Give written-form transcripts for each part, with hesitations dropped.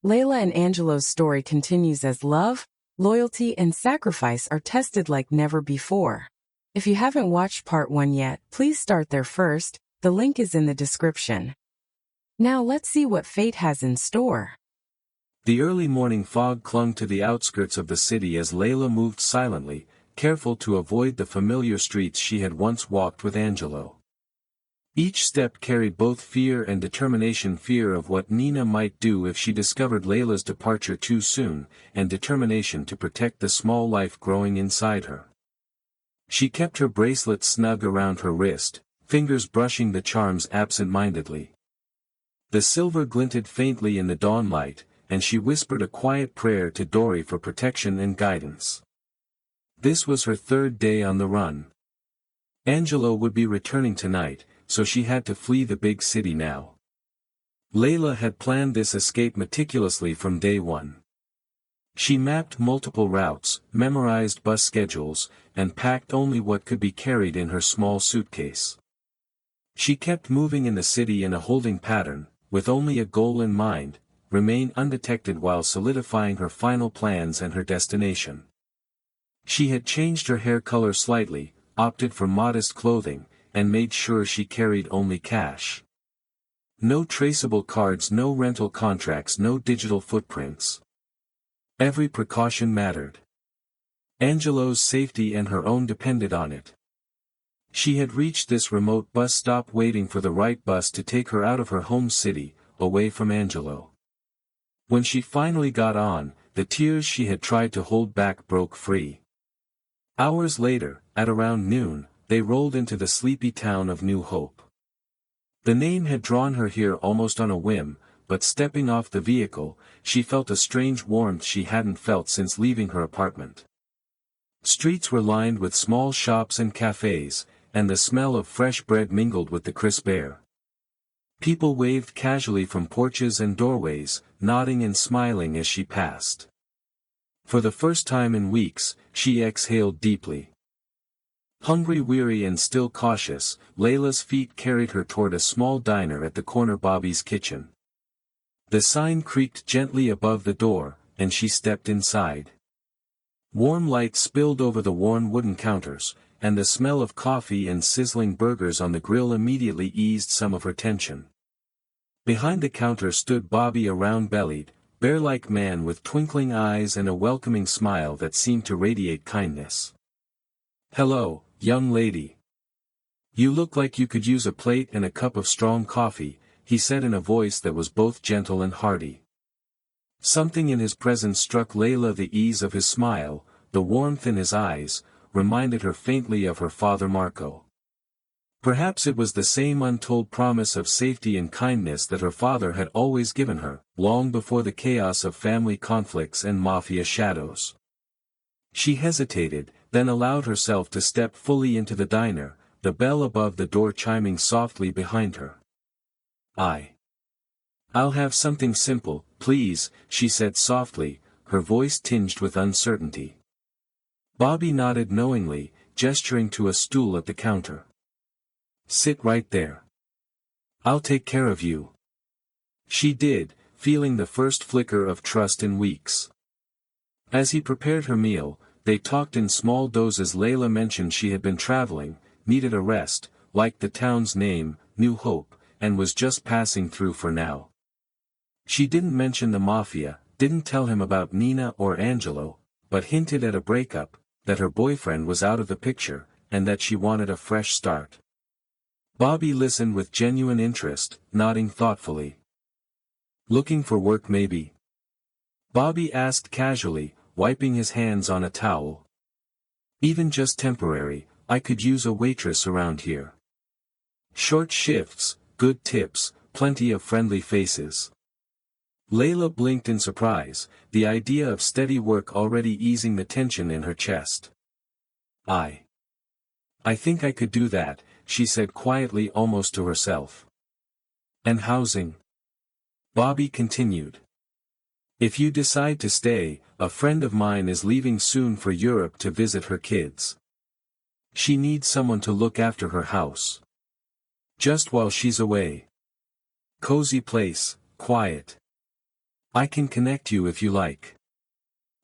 Layla and Angelo's story continues as love, loyalty, and sacrifice are tested like never before. If you haven't watched part 1 yet, please start there first. The link is in the description. Now let's see what fate has in store. The early morning fog clung to the outskirts of the city as Layla moved silently, careful to avoid the familiar streets she had once walked with Angelo. Each step carried both fear and determination: fear of what Nina might do if she discovered Layla's departure too soon, and determination to protect the small life growing inside her. She kept her bracelet snug around her wrist, fingers brushing the charms absent-mindedly. The silver glinted faintly in the dawn light, and she whispered a quiet prayer to Dory for protection and guidance. This was her third day on the run. Angelo would be returning tonight, so she had to flee the big city now. Layla had planned this escape meticulously from day one. She mapped multiple routes, memorized bus schedules, and packed only what could be carried in her small suitcase. She kept moving in the city in a holding pattern, with only a goal in mind: remain undetected while solidifying her final plans and her destination. She had changed her hair color slightly, opted for modest clothing, and made sure she carried only cash. No traceable cards, no rental contracts, no digital footprints. Every precaution mattered. Angelo's safety and her own depended on it. She had reached this remote bus stop waiting for the right bus to take her out of her home city, away from Angelo. When she finally got on, the tears she had tried to hold back broke free. Hours later, at around noon, they rolled into the sleepy town of New Hope. The name had drawn her here almost on a whim, but stepping off the vehicle, she felt a strange warmth she hadn't felt since leaving her apartment. Streets were lined with small shops and cafes, and the smell of fresh bread mingled with the crisp air. People waved casually from porches and doorways, nodding and smiling as she passed. For the first time in weeks, she exhaled deeply. Hungry, weary, and still cautious, Layla's feet carried her toward a small diner at the corner, Bobby's Kitchen. The sign creaked gently above the door, and she stepped inside. Warm light spilled over the worn wooden counters, and the smell of coffee and sizzling burgers on the grill immediately eased some of her tension. Behind the counter stood Bobby, a round-bellied, bear-like man with twinkling eyes and a welcoming smile that seemed to radiate kindness. "Hello, young lady. You look like you could use a plate and a cup of strong coffee," he said in a voice that was both gentle and hearty. Something in his presence struck Layla: the ease of his smile, the warmth in his eyes, reminded her faintly of her father Marco. Perhaps it was the same untold promise of safety and kindness that her father had always given her, long before the chaos of family conflicts and mafia shadows. She hesitated, then allowed herself to step fully into the diner, the bell above the door chiming softly behind her. "I'll have something simple, please," she said softly, her voice tinged with uncertainty. Bobby nodded knowingly, gesturing to a stool at the counter. "Sit right there. I'll take care of you." She did, feeling the first flicker of trust in weeks. As he prepared her meal, they talked in small doses. Layla mentioned she had been traveling, needed a rest, liked the town's name, New Hope, and was just passing through for now. She didn't mention the mafia, didn't tell him about Nina or Angelo, but hinted at a breakup, that her boyfriend was out of the picture, and that she wanted a fresh start. Bobby listened with genuine interest, nodding thoughtfully. "Looking for work maybe?" Bobby asked casually, wiping his hands on a towel. "Even just temporary, I could use a waitress around here. Short shifts, good tips, plenty of friendly faces." Layla blinked in surprise, the idea of steady work already easing the tension in her chest. I think I could do that," she said quietly, almost to herself. "And housing?" Bobby continued. "If you decide to stay, a friend of mine is leaving soon for Europe to visit her kids. She needs someone to look after her house. Just while she's away. Cozy place, quiet. I can connect you if you like.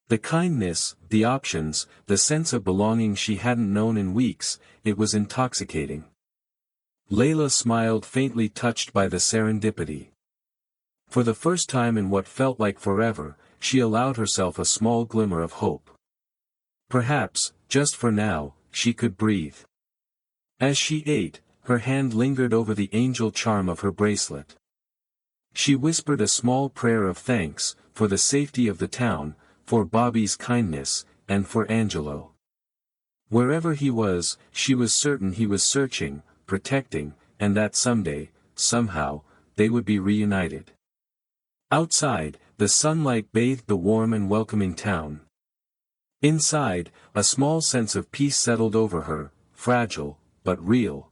The kindness, the options, the sense of belonging she hadn't known in weeks, it was intoxicating. Layla smiled, faintly touched by the serendipity. For the first time in what felt like forever, she allowed herself a small glimmer of hope. Perhaps, just for now, she could breathe. As she ate, her hand lingered over the angel charm of her bracelet. She whispered a small prayer of thanks, for the safety of the town, for Bobby's kindness, and for Angelo. Wherever he was, she was certain he was searching, protecting, and that someday, somehow, they would be reunited. Outside, the sunlight bathed the warm and welcoming town. Inside, a small sense of peace settled over her, fragile, but real.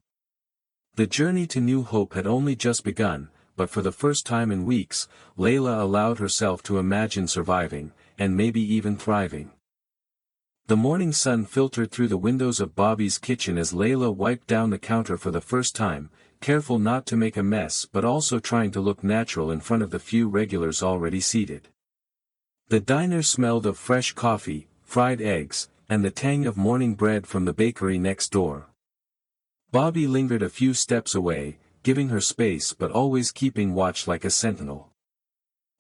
The journey to New Hope had only just begun, but for the first time in weeks, Layla allowed herself to imagine surviving, and maybe even thriving. The morning sun filtered through the windows of Bobby's kitchen as Layla wiped down the counter for the first time, careful not to make a mess but also trying to look natural in front of the few regulars already seated. The diner smelled of fresh coffee, fried eggs, and the tang of morning bread from the bakery next door. Bobby lingered a few steps away, giving her space but always keeping watch like a sentinel.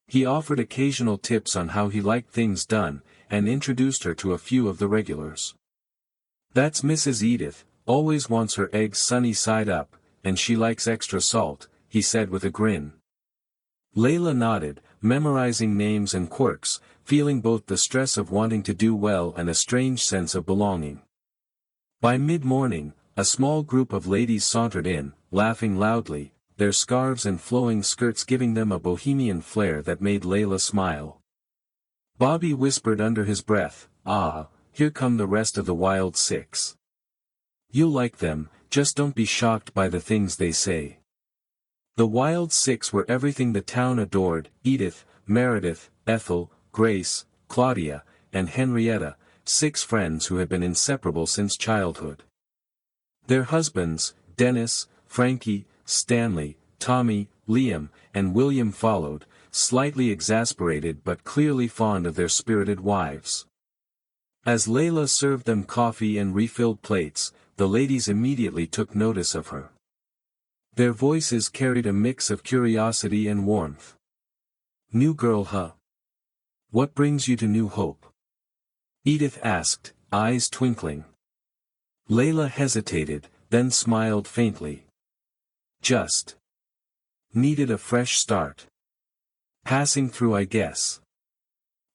He offered occasional tips on how he liked things done, and introduced her to a few of the regulars. "That's Mrs. Edith, always wants her eggs sunny side up, and she likes extra salt," he said with a grin. Layla nodded, memorizing names and quirks, feeling both the stress of wanting to do well and a strange sense of belonging. By mid-morning, a small group of ladies sauntered in, laughing loudly, their scarves and flowing skirts giving them a bohemian flair that made Layla smile. Bobby whispered under his breath, "Ah, here come the rest of the Wild Six. You'll like them, just don't be shocked by the things they say." The Wild Six were everything the town adored: Edith, Meredith, Ethel, Grace, Claudia, and Henrietta, 6 friends who had been inseparable since childhood. Their husbands, Dennis, Frankie, Stanley, Tommy, Liam, and William followed, slightly exasperated but clearly fond of their spirited wives. As Layla served them coffee and refilled plates, the ladies immediately took notice of her. Their voices carried a mix of curiosity and warmth. "New girl, huh? What brings you to New Hope?" Edith asked, eyes twinkling. Layla hesitated, then smiled faintly. "Just needed a fresh start. Passing through, I guess."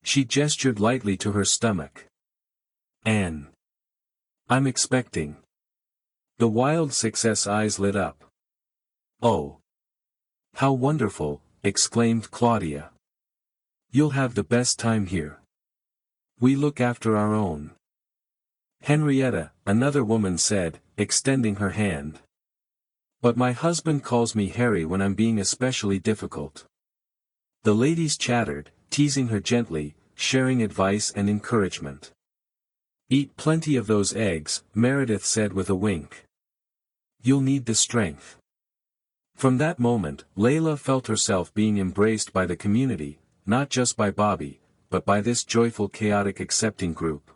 She gestured lightly to her stomach. "And I'm expecting." The Wild Six's eyes lit up. "Oh, how wonderful," exclaimed Claudia. "You'll have the best time here. We look after our own." Henrietta, another woman said, extending her hand. "But my husband calls me Harry when I'm being especially difficult." The ladies chattered, teasing her gently, sharing advice and encouragement. "Eat plenty of those eggs," Meredith said with a wink. "You'll need the strength." From that moment, Layla felt herself being embraced by the community, not just by Bobby, but by this joyful, chaotic, accepting group.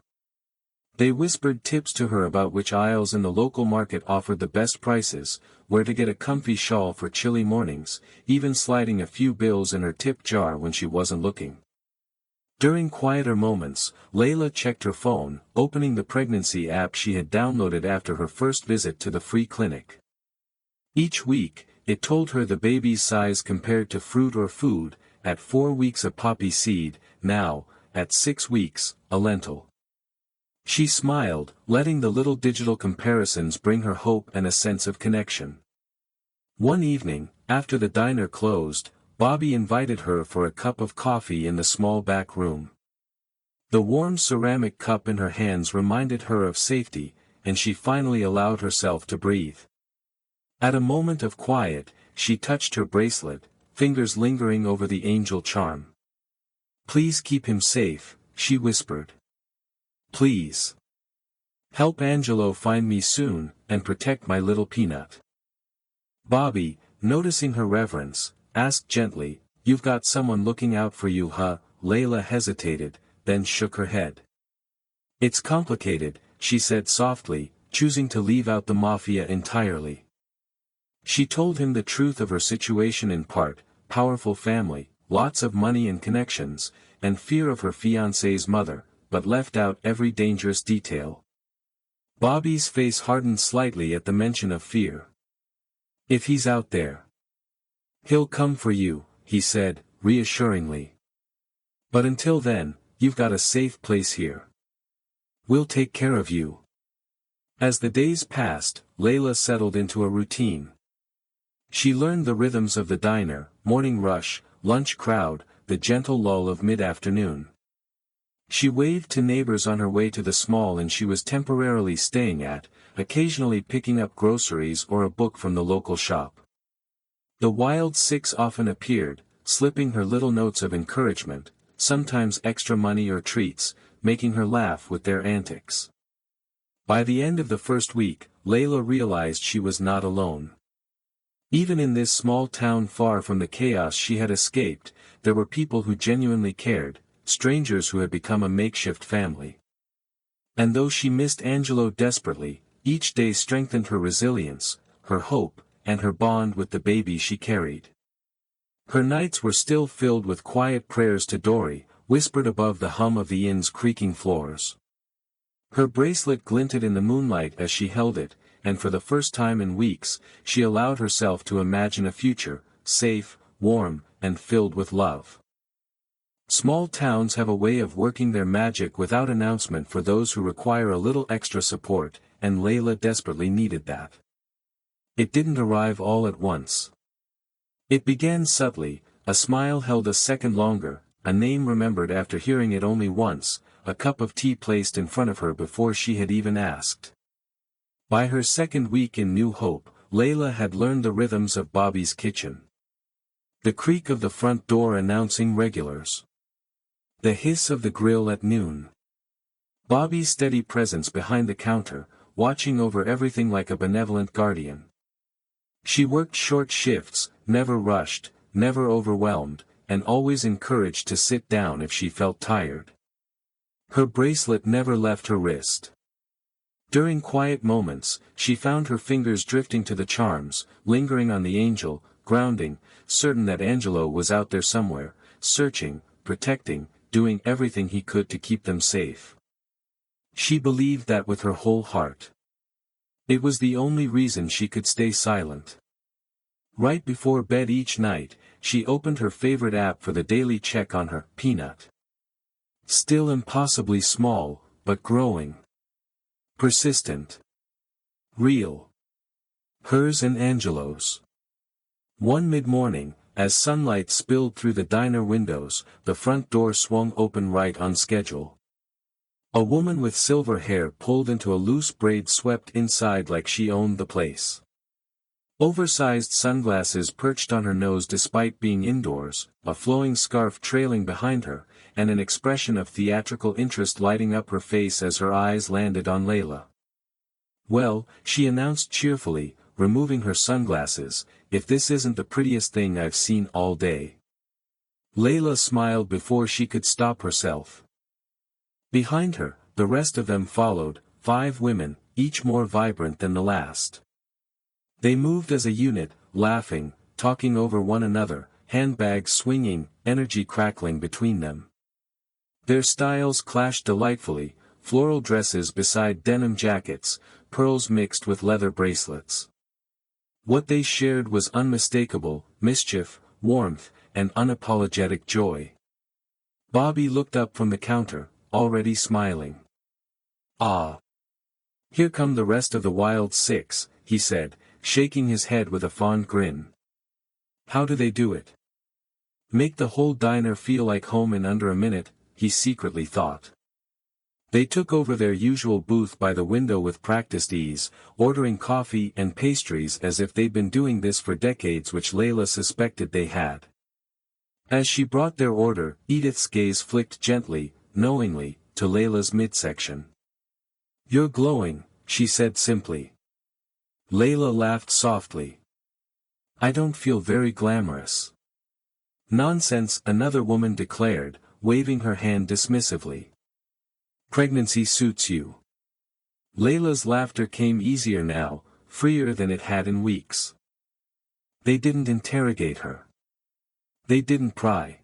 They whispered tips to her about which aisles in the local market offered the best prices, where to get a comfy shawl for chilly mornings, even sliding a few bills in her tip jar when she wasn't looking. During quieter moments, Layla checked her phone, opening the pregnancy app she had downloaded after her first visit to the free clinic. Each week, it told her the baby's size compared to fruit or food: at 4 weeks a poppy seed, now, at 6 weeks, a lentil. She smiled, letting the little digital comparisons bring her hope and a sense of connection. One evening, after the diner closed, Bobby invited her for a cup of coffee in the small back room. The warm ceramic cup in her hands reminded her of safety, and she finally allowed herself to breathe. At a moment of quiet, she touched her bracelet, fingers lingering over the angel charm. "Please keep him safe," she whispered. "Please. Help Angelo find me soon, and protect my little peanut." Bobby, noticing her reverence, asked gently, you've got someone looking out for you, huh? Layla hesitated, then shook her head. It's complicated, she said softly, choosing to leave out the mafia entirely. She told him the truth of her situation in part: powerful family, lots of money and connections, and fear of her fiancé's mother, but left out every dangerous detail. Bobby's face hardened slightly at the mention of fear. If he's out there, he'll come for you, he said, reassuringly. But until then, you've got a safe place here. We'll take care of you. As the days passed, Layla settled into a routine. She learned the rhythms of the diner: morning rush, lunch crowd, the gentle lull of mid-afternoon. She waved to neighbors on her way to the small inn she was temporarily staying at, occasionally picking up groceries or a book from the local shop. The Wild Six often appeared, slipping her little notes of encouragement, sometimes extra money or treats, making her laugh with their antics. By the end of the first week, Layla realized she was not alone. Even in this small town far from the chaos she had escaped, there were people who genuinely cared, strangers who had become a makeshift family. And though she missed Angelo desperately, each day strengthened her resilience, her hope, and her bond with the baby she carried. Her nights were still filled with quiet prayers to Dory, whispered above the hum of the inn's creaking floors. Her bracelet glinted in the moonlight as she held it, and for the first time in weeks, she allowed herself to imagine a future, safe, warm, and filled with love. Small towns have a way of working their magic without announcement for those who require a little extra support, and Layla desperately needed that. It didn't arrive all at once. It began subtly: a smile held a second longer, a name remembered after hearing it only once, a cup of tea placed in front of her before she had even asked. By her second week in New Hope, Layla had learned the rhythms of Bobby's kitchen. The creak of the front door announcing regulars. The hiss of the grill at noon. Bobby's steady presence behind the counter, watching over everything like a benevolent guardian. She worked short shifts, never rushed, never overwhelmed, and always encouraged to sit down if she felt tired. Her bracelet never left her wrist. During quiet moments, she found her fingers drifting to the charms, lingering on the angel, grounding, certain that Angelo was out there somewhere, searching, protecting, doing everything he could to keep them safe. She believed that with her whole heart. It was the only reason she could stay silent. Right before bed each night, she opened her favorite app for the daily check on her peanut. Still impossibly small, but growing. Persistent. Real. Hers and Angelo's. One mid-morning, as sunlight spilled through the diner windows, the front door swung open right on schedule. A woman with silver hair pulled into a loose braid swept inside like she owned the place. Oversized sunglasses perched on her nose despite being indoors, a flowing scarf trailing behind her, and an expression of theatrical interest lighting up her face as her eyes landed on Layla. "Well," she announced cheerfully, removing her sunglasses, "if this isn't the prettiest thing I've seen all day." Layla smiled before she could stop herself. Behind her, the rest of them followed, 5 women, each more vibrant than the last. They moved as a unit, laughing, talking over one another, handbags swinging, energy crackling between them. Their styles clashed delightfully: floral dresses beside denim jackets, pearls mixed with leather bracelets. What they shared was unmistakable: mischief, warmth, and unapologetic joy. Bobby looked up from the counter, already smiling. "Ah. Here come the rest of the Wild Six," he said, shaking his head with a fond grin. "How do they do it? Make the whole diner feel like home in under a minute," he secretly thought. They took over their usual booth by the window with practiced ease, ordering coffee and pastries as if they'd been doing this for decades, which Layla suspected they had. As she brought their order, Edith's gaze flicked gently, knowingly, to Layla's midsection. "You're glowing," she said simply. Layla laughed softly. "I don't feel very glamorous." Nonsense, another woman declared, waving her hand dismissively. Pregnancy suits you. Layla's laughter came easier now, freer than it had in weeks. They didn't interrogate her. They didn't pry.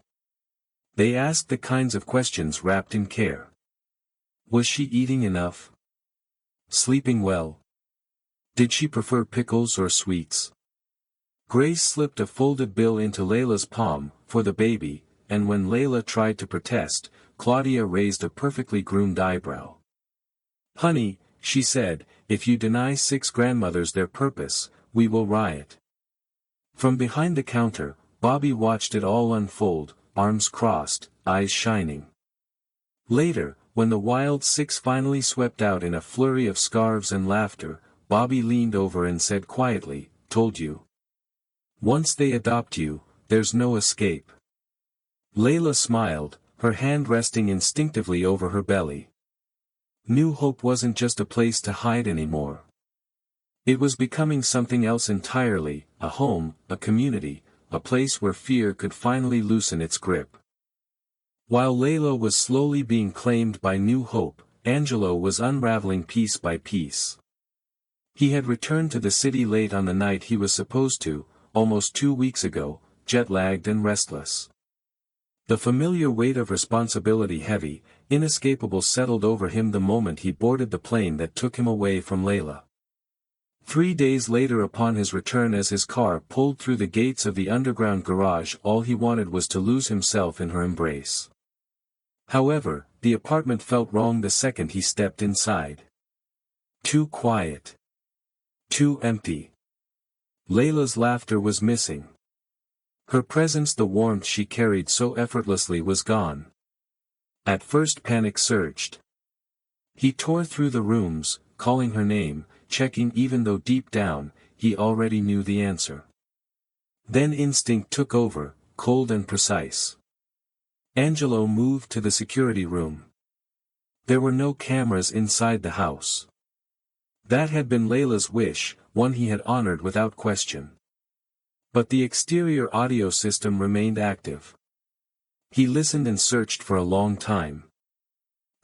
They asked the kinds of questions wrapped in care. Was she eating enough? Sleeping well? Did she prefer pickles or sweets? Grace slipped a folded bill into Layla's palm, for the baby, and when Layla tried to protest, Claudia raised a perfectly groomed eyebrow. Honey, she said, if you deny 6 grandmothers their purpose, we will riot. From behind the counter, Bobby watched it all unfold, arms crossed, eyes shining. Later, when the wild 6 finally swept out in a flurry of scarves and laughter, Bobby leaned over and said quietly, "Told you. Once they adopt you, there's no escape." Layla smiled, her hand resting instinctively over her belly. New Hope wasn't just a place to hide anymore. It was becoming something else entirely, a home, a community, a place where fear could finally loosen its grip. While Layla was slowly being claimed by New Hope, Angelo was unraveling piece by piece. He had returned to the city late on the night he was supposed to, almost 2 weeks ago, jet-lagged and restless. The familiar weight of responsibility heavy, inescapable settled over him the moment he boarded the plane that took him away from Layla. 3 days later upon his return as his car pulled through the gates of the underground garage, all he wanted was to lose himself in her embrace. However, the apartment felt wrong the second he stepped inside. Too quiet. Too empty. Layla's laughter was missing. Her presence, the warmth she carried so effortlessly, was gone. At first panic surged. He tore through the rooms, calling her name, checking even though deep down, he already knew the answer. Then instinct took over, cold and precise. Angelo moved to the security room. There were no cameras inside the house. That had been Layla's wish, one he had honored without question. But the exterior audio system remained active. He listened and searched for a long time.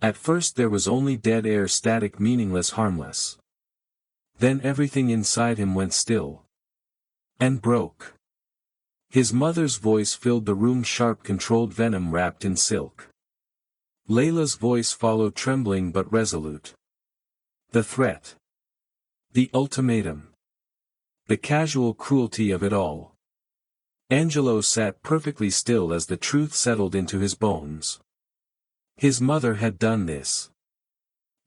At first there was only dead air, static, meaningless, harmless. Then everything inside him went still. And broke. His mother's voice filled the room, sharp, controlled venom wrapped in silk. Layla's voice followed, trembling but resolute. The threat. The ultimatum. The casual cruelty of it all. Angelo sat perfectly still as the truth settled into his bones. His mother had done this.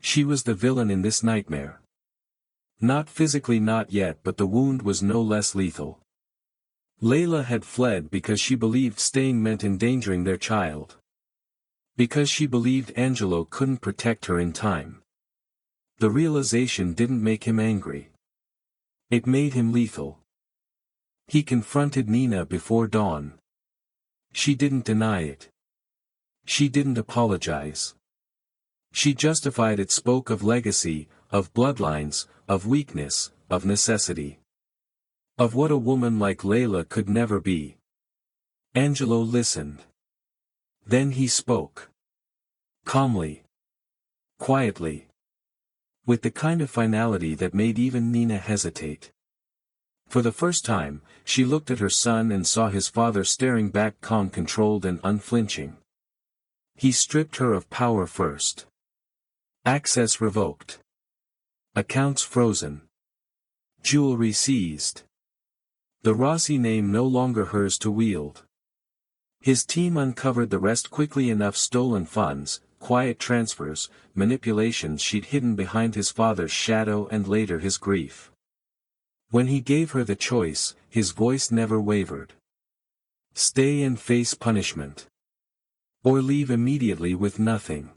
She was the villain in this nightmare. Not physically, not yet, but the wound was no less lethal. Layla had fled because she believed staying meant endangering their child. Because she believed Angelo couldn't protect her in time. The realization didn't make him angry. It made him lethal. He confronted Nina before dawn. She didn't deny it. She didn't apologize. She justified it, spoke of legacy, of bloodlines, of weakness, of necessity. Of what a woman like Layla could never be. Angelo listened. Then he spoke. Calmly. Quietly. With the kind of finality that made even Nina hesitate. For the first time, she looked at her son and saw his father staring back, calm, controlled and unflinching. He stripped her of power first. Access revoked. Accounts frozen. Jewelry seized. The Rossi name no longer hers to wield. His team uncovered the rest quickly enough: stolen funds, quiet transfers, manipulations she'd hidden behind his father's shadow and later his grief. When he gave her the choice, his voice never wavered. Stay and face punishment. Or leave immediately with nothing.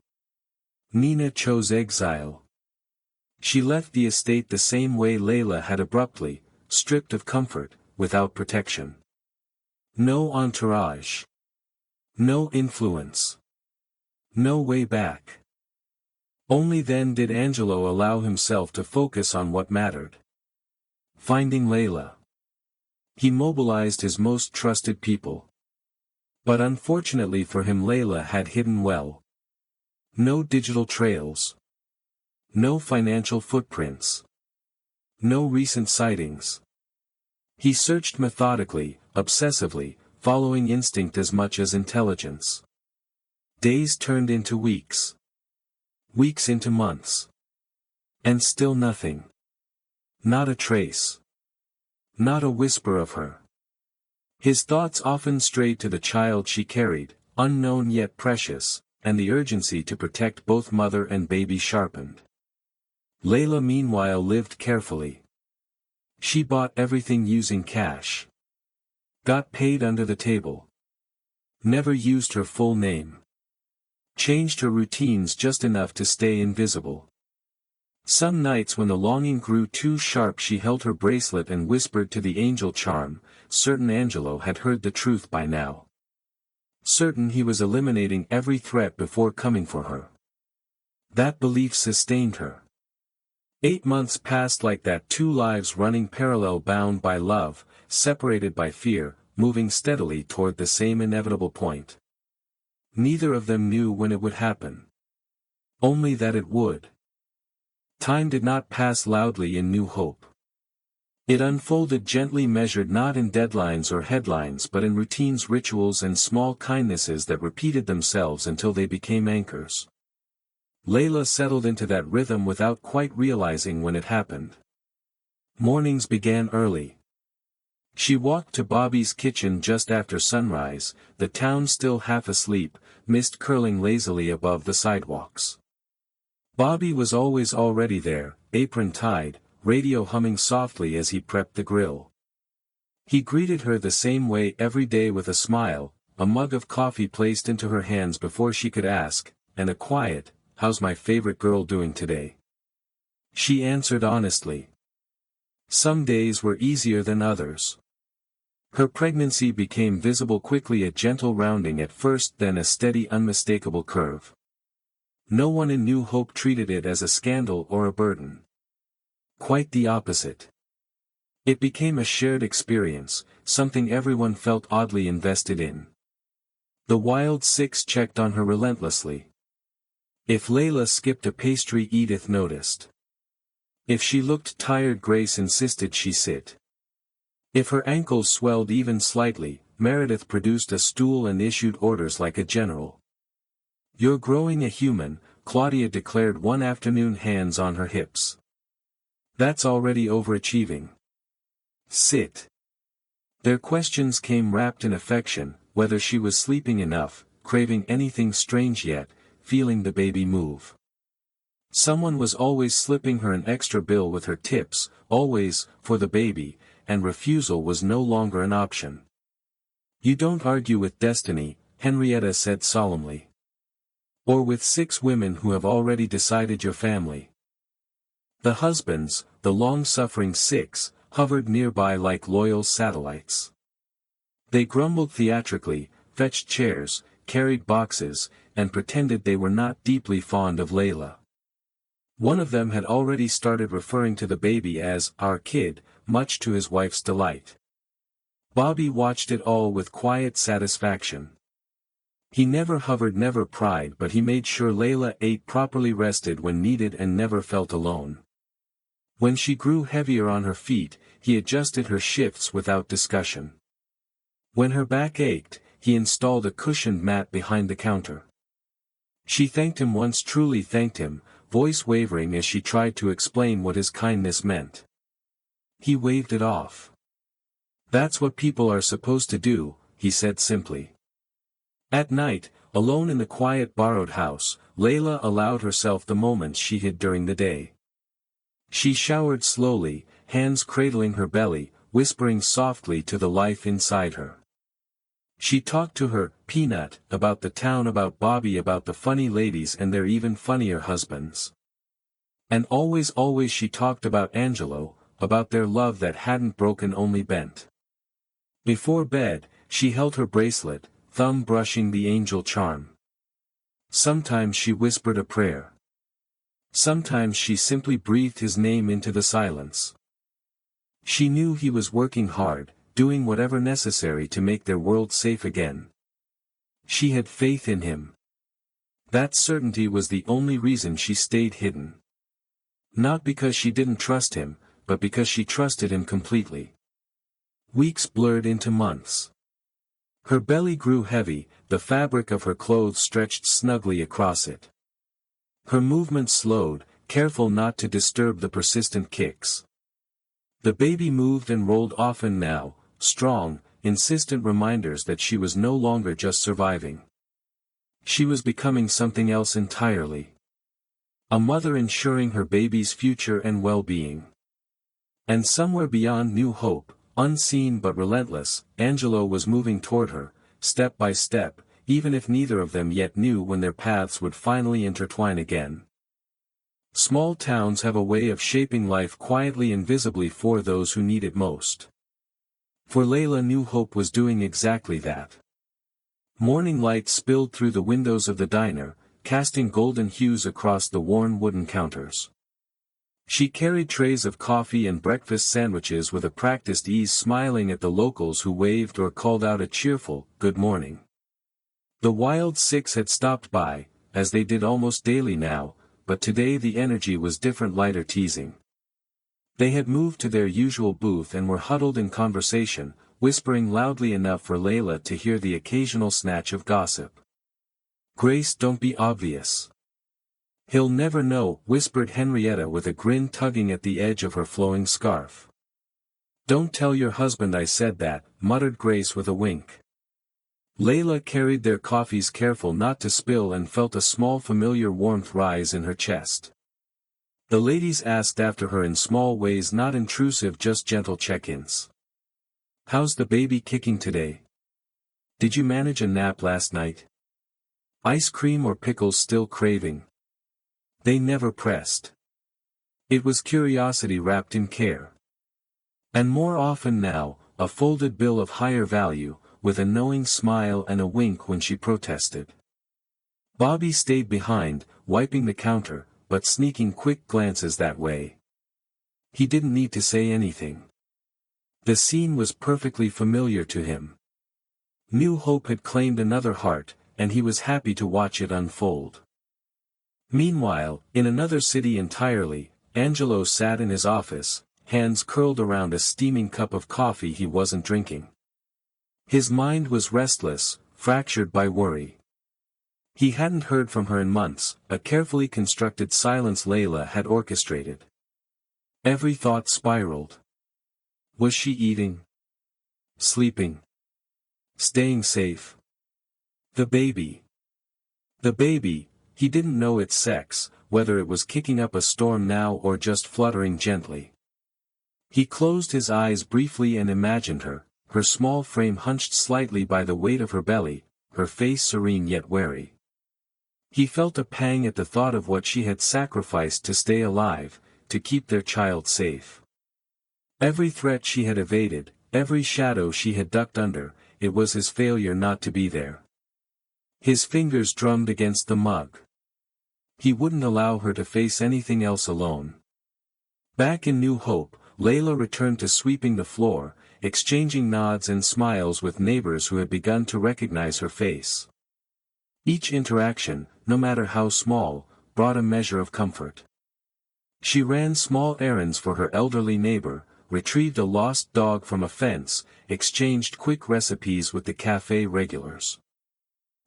Nina chose exile. She left the estate the same way Layla had, abruptly, stripped of comfort, without protection. No entourage. No influence. No way back. Only then did Angelo allow himself to focus on what mattered. Finding Layla. He mobilized his most trusted people. But unfortunately for him, Layla had hidden well. No digital trails. No financial footprints. No recent sightings. He searched methodically, obsessively, following instinct as much as intelligence. Days turned into weeks. Weeks into months. And still nothing. Not a trace. Not a whisper of her. His thoughts often strayed to the child she carried, unknown yet precious, and the urgency to protect both mother and baby sharpened. Layla meanwhile lived carefully. She bought everything using cash. Got paid under the table. Never used her full name. Changed her routines just enough to stay invisible. Some nights when the longing grew too sharp, she held her bracelet and whispered to the angel charm, certain Angelo had heard the truth by now. Certain he was eliminating every threat before coming for her. That belief sustained her. 8 months passed like that, 2 lives running parallel, bound by love, separated by fear, moving steadily toward the same inevitable point. Neither of them knew when it would happen. Only that it would. Time did not pass loudly in new hope. It unfolded gently, measured not in deadlines or headlines but in routines, rituals and small kindnesses that repeated themselves until they became anchors. Layla settled into that rhythm without quite realizing when it happened. Mornings began early. She walked to Bobby's kitchen just after sunrise, the town still half asleep, mist curling lazily above the sidewalks. Bobby was already there, apron tied, radio humming softly as he prepped the grill. He greeted her the same way every day with a smile, a mug of coffee placed into her hands before she could ask, and a quiet, "How's my favorite girl doing today?" She answered honestly. Some days were easier than others. Her pregnancy became visible quickly, a gentle rounding at first, then a steady, unmistakable curve. No one in New Hope treated it as a scandal or a burden. Quite the opposite. It became a shared experience, something everyone felt oddly invested in. The Wild Six checked on her relentlessly. If Layla skipped a pastry, Edith noticed. If she looked tired, Grace insisted she sit. If her ankles swelled even slightly, Meredith produced a stool and issued orders like a general. "You're growing a human," Claudia declared one afternoon, hands on her hips. "That's already overachieving. Sit." Their questions came wrapped in affection, whether she was sleeping enough, craving anything strange yet, feeling the baby move. Someone was always slipping her an extra bill with her tips, always, for the baby, and refusal was no longer an option. "You don't argue with destiny," Henrietta said solemnly. "Or with 6 women who have already decided your family." The husbands, the long-suffering 6, hovered nearby like loyal satellites. They grumbled theatrically, fetched chairs, carried boxes, and pretended they were not deeply fond of Layla. One of them had already started referring to the baby as "our kid," much to his wife's delight. Bobby watched it all with quiet satisfaction. He never hovered, never pried, but he made sure Layla ate properly, rested when needed, and never felt alone. When she grew heavier on her feet, he adjusted her shifts without discussion. When her back ached, he installed a cushioned mat behind the counter. She thanked him once, truly thanked him, voice wavering as she tried to explain what his kindness meant. He waved it off. "That's what people are supposed to do," he said simply. At night, alone in the quiet borrowed house, Layla allowed herself the moments she hid during the day. She showered slowly, hands cradling her belly, whispering softly to the life inside her. She talked to her peanut about the town, about Bobby, about the funny ladies and their even funnier husbands. And always she talked about Angelo, about their love that hadn't broken, only bent. Before bed, she held her bracelet, thumb brushing the angel charm. Sometimes she whispered a prayer. Sometimes she simply breathed his name into the silence. She knew he was working hard, doing whatever necessary to make their world safe again. She had faith in him. That certainty was the only reason she stayed hidden. Not because she didn't trust him, but because she trusted him completely. Weeks blurred into months. Her belly grew heavy, the fabric of her clothes stretched snugly across it. Her movements slowed, careful not to disturb the persistent kicks. The baby moved and rolled often now, strong, insistent reminders that she was no longer just surviving. She was becoming something else entirely. A mother ensuring her baby's future and well-being. And somewhere beyond New Hope, unseen but relentless, Angelo was moving toward her, step by step, even if neither of them yet knew when their paths would finally intertwine again. Small towns have a way of shaping life quietly and visibly for those who need it most. For Layla, New Hope was doing exactly that. Morning light spilled through the windows of the diner, casting golden hues across the worn wooden counters. She carried trays of coffee and breakfast sandwiches with a practiced ease, smiling at the locals who waved or called out a cheerful, "Good morning." The Wild Six had stopped by, as they did almost daily now, but today the energy was different, lighter, teasing. They had moved to their usual booth and were huddled in conversation, whispering loudly enough for Layla to hear the occasional snatch of gossip. "Grace, don't be obvious. He'll never know," whispered Henrietta with a grin tugging at the edge of her flowing scarf. "Don't tell your husband I said that," muttered Grace with a wink. Layla carried their coffees, careful not to spill, and felt a small familiar warmth rise in her chest. The ladies asked after her in small ways, not intrusive, just gentle check-ins. "How's the baby kicking today? Did you manage a nap last night? Ice cream or pickles still craving?" They never pressed. It was curiosity wrapped in care. And more often now, a folded bill of higher value, with a knowing smile and a wink when she protested. Bobby stayed behind, wiping the counter, but sneaking quick glances that way. He didn't need to say anything. The scene was perfectly familiar to him. New Hope had claimed another heart, and he was happy to watch it unfold. Meanwhile, in another city entirely, Angelo sat in his office, hands curled around a steaming cup of coffee he wasn't drinking. His mind was restless, fractured by worry. He hadn't heard from her in months, a carefully constructed silence Layla had orchestrated. Every thought spiraled. Was she eating? Sleeping? Staying safe? The baby. The baby, he didn't know its sex, whether it was kicking up a storm now or just fluttering gently. He closed his eyes briefly and imagined her, her small frame hunched slightly by the weight of her belly, her face serene yet wary. He felt a pang at the thought of what she had sacrificed to stay alive, to keep their child safe. Every threat she had evaded, every shadow she had ducked under, it was his failure not to be there. His fingers drummed against the mug. He wouldn't allow her to face anything else alone. Back in New Hope, Layla returned to sweeping the floor, exchanging nods and smiles with neighbors who had begun to recognize her face. Each interaction, no matter how small, brought a measure of comfort. She ran small errands for her elderly neighbor, retrieved a lost dog from a fence, exchanged quick recipes with the cafe regulars.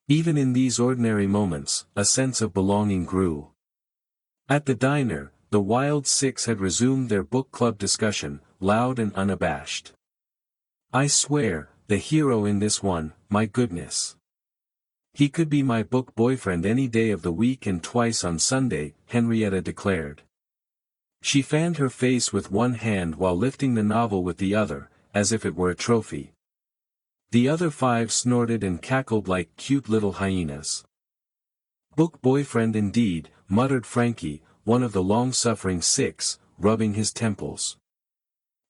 Even in these ordinary moments, a sense of belonging grew. At the diner, the Wild Six had resumed their book club discussion, loud and unabashed. "I swear, the hero in this one, my goodness. He could be my book boyfriend any day of the week and twice on Sunday," Henrietta declared. She fanned her face with one hand while lifting the novel with the other, as if it were a trophy. The other five snorted and cackled like cute little hyenas. "Book boyfriend indeed," muttered Frankie, one of the long-suffering six, rubbing his temples.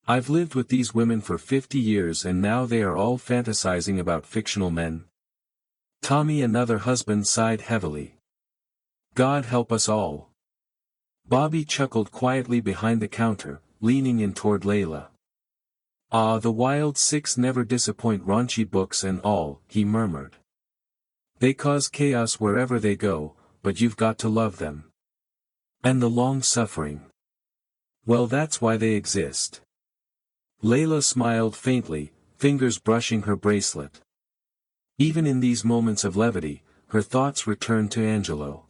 "I've lived with these women for 50 years and now they are all fantasizing about fictional men." Tommy, another husband, sighed heavily. "God help us all." Bobby chuckled quietly behind the counter, leaning in toward Layla. "Ah, the Wild Six never disappoint, raunchy books and all," he murmured. They cause chaos wherever they go, but you've got to love them. And the long suffering. Well, that's why they exist. Layla smiled faintly, fingers brushing her bracelet. Even in these moments of levity, her thoughts returned to Angelo.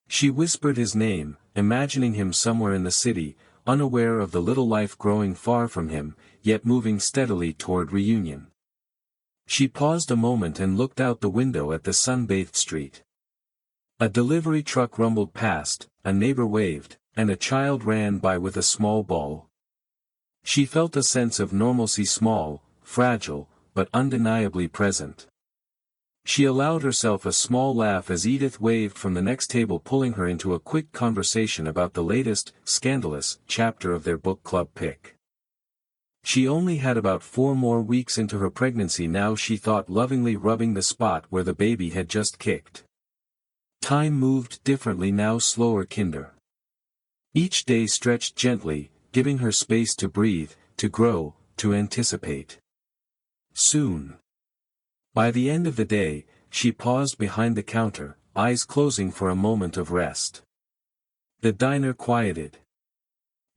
She whispered his name, imagining him somewhere in the city, unaware of the little life growing far from him, yet moving steadily toward reunion. She paused a moment and looked out the window at the sun-bathed street. A delivery truck rumbled past, a neighbor waved, and a child ran by with a small ball. She felt a sense of normalcy, small, fragile, but undeniably present. She allowed herself a small laugh as Edith waved from the next table, pulling her into a quick conversation about the latest, scandalous, chapter of their book club pick. She only had about 4 more weeks into her pregnancy now, she thought, lovingly rubbing the spot where the baby had just kicked. Time moved differently now, slower, kinder. Each day stretched gently, giving her space to breathe, to grow, to anticipate. Soon. By the end of the day, she paused behind the counter, eyes closing for a moment of rest. The diner quieted.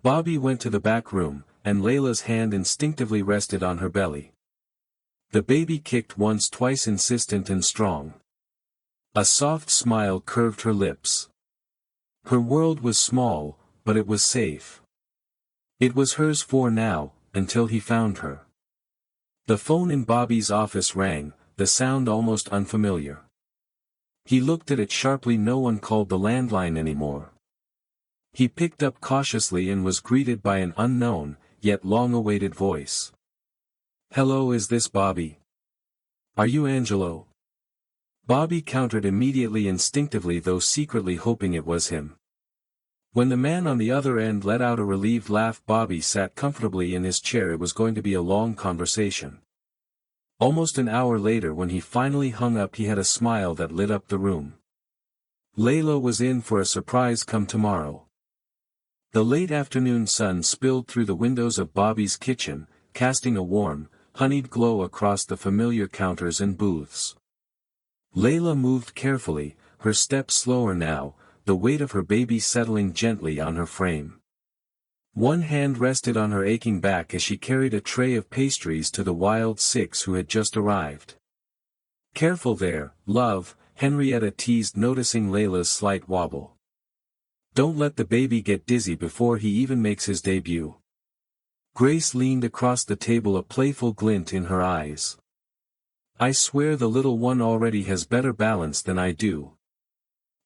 Bobby went to the back room, and Layla's hand instinctively rested on her belly. The baby kicked once, twice, insistent and strong. A soft smile curved her lips. Her world was small, but it was safe. It was hers for now, until he found her. The phone in Bobby's office rang, the sound almost unfamiliar. He looked at it sharply. No one called the landline anymore. He picked up cautiously and was greeted by an unknown, yet long-awaited voice. "Hello, is this Bobby? Are you Angelo?" Bobby countered immediately, instinctively, though secretly hoping it was him. When the man on the other end let out a relieved laugh, Bobby sat comfortably in his chair. It was going to be a long conversation. Almost an hour later, when he finally hung up, he had a smile that lit up the room. Layla was in for a surprise come tomorrow. The late afternoon sun spilled through the windows of Bobby's kitchen, casting a warm, honeyed glow across the familiar counters and booths. Layla moved carefully, her steps slower now, the weight of her baby settling gently on her frame. One hand rested on her aching back as she carried a tray of pastries to the wild 6 who had just arrived. "Careful there, love," Henrietta teased, noticing Layla's slight wobble. "Don't let the baby get dizzy before he even makes his debut." Grace leaned across the table, a playful glint in her eyes. "I swear the little one already has better balance than I do."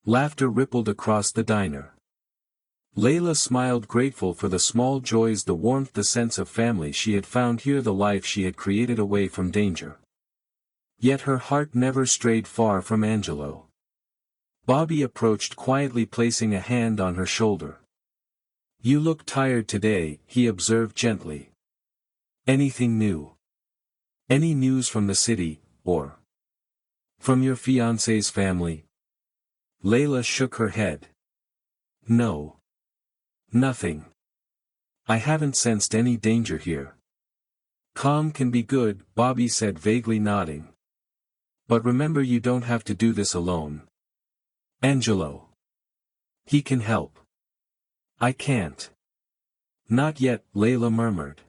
Laughter rippled across the diner. Layla smiled, grateful for the small joys, the warmth, the sense of family she had found here, the life she had created away from danger. Yet her heart never strayed far from Angelo. Bobby approached quietly, placing a hand on her shoulder. "You look tired today," he observed gently. "Anything new? Any news from the city, or from your fiancé's family?" Layla shook her head. "No. Nothing. I haven't sensed any danger here." "Calm can be good," Bobby said, vaguely nodding. "But remember, you don't have to do this alone. Angelo. He can help." "I can't." "Not yet," Layla murmured.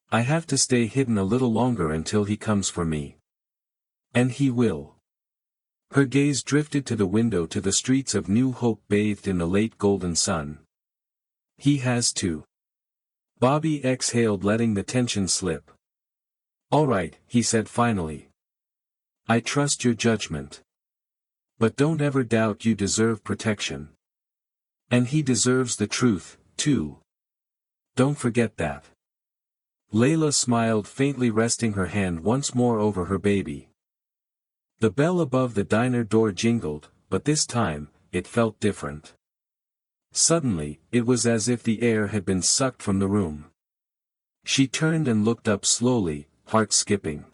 "I have to stay hidden a little longer until he comes for me." "And he will." Her gaze drifted to the window, to the streets of New Hope bathed in the late golden sun. "He has to." Bobby exhaled, letting the tension slip. "All right," he said finally. "I trust your judgment. But don't ever doubt you deserve protection. And he deserves the truth, too. Don't forget that." Layla smiled faintly, resting her hand once more over her baby. The bell above the diner door jingled, but this time, it felt different. Suddenly, it was as if the air had been sucked from the room. She turned and looked up slowly, heart skipping.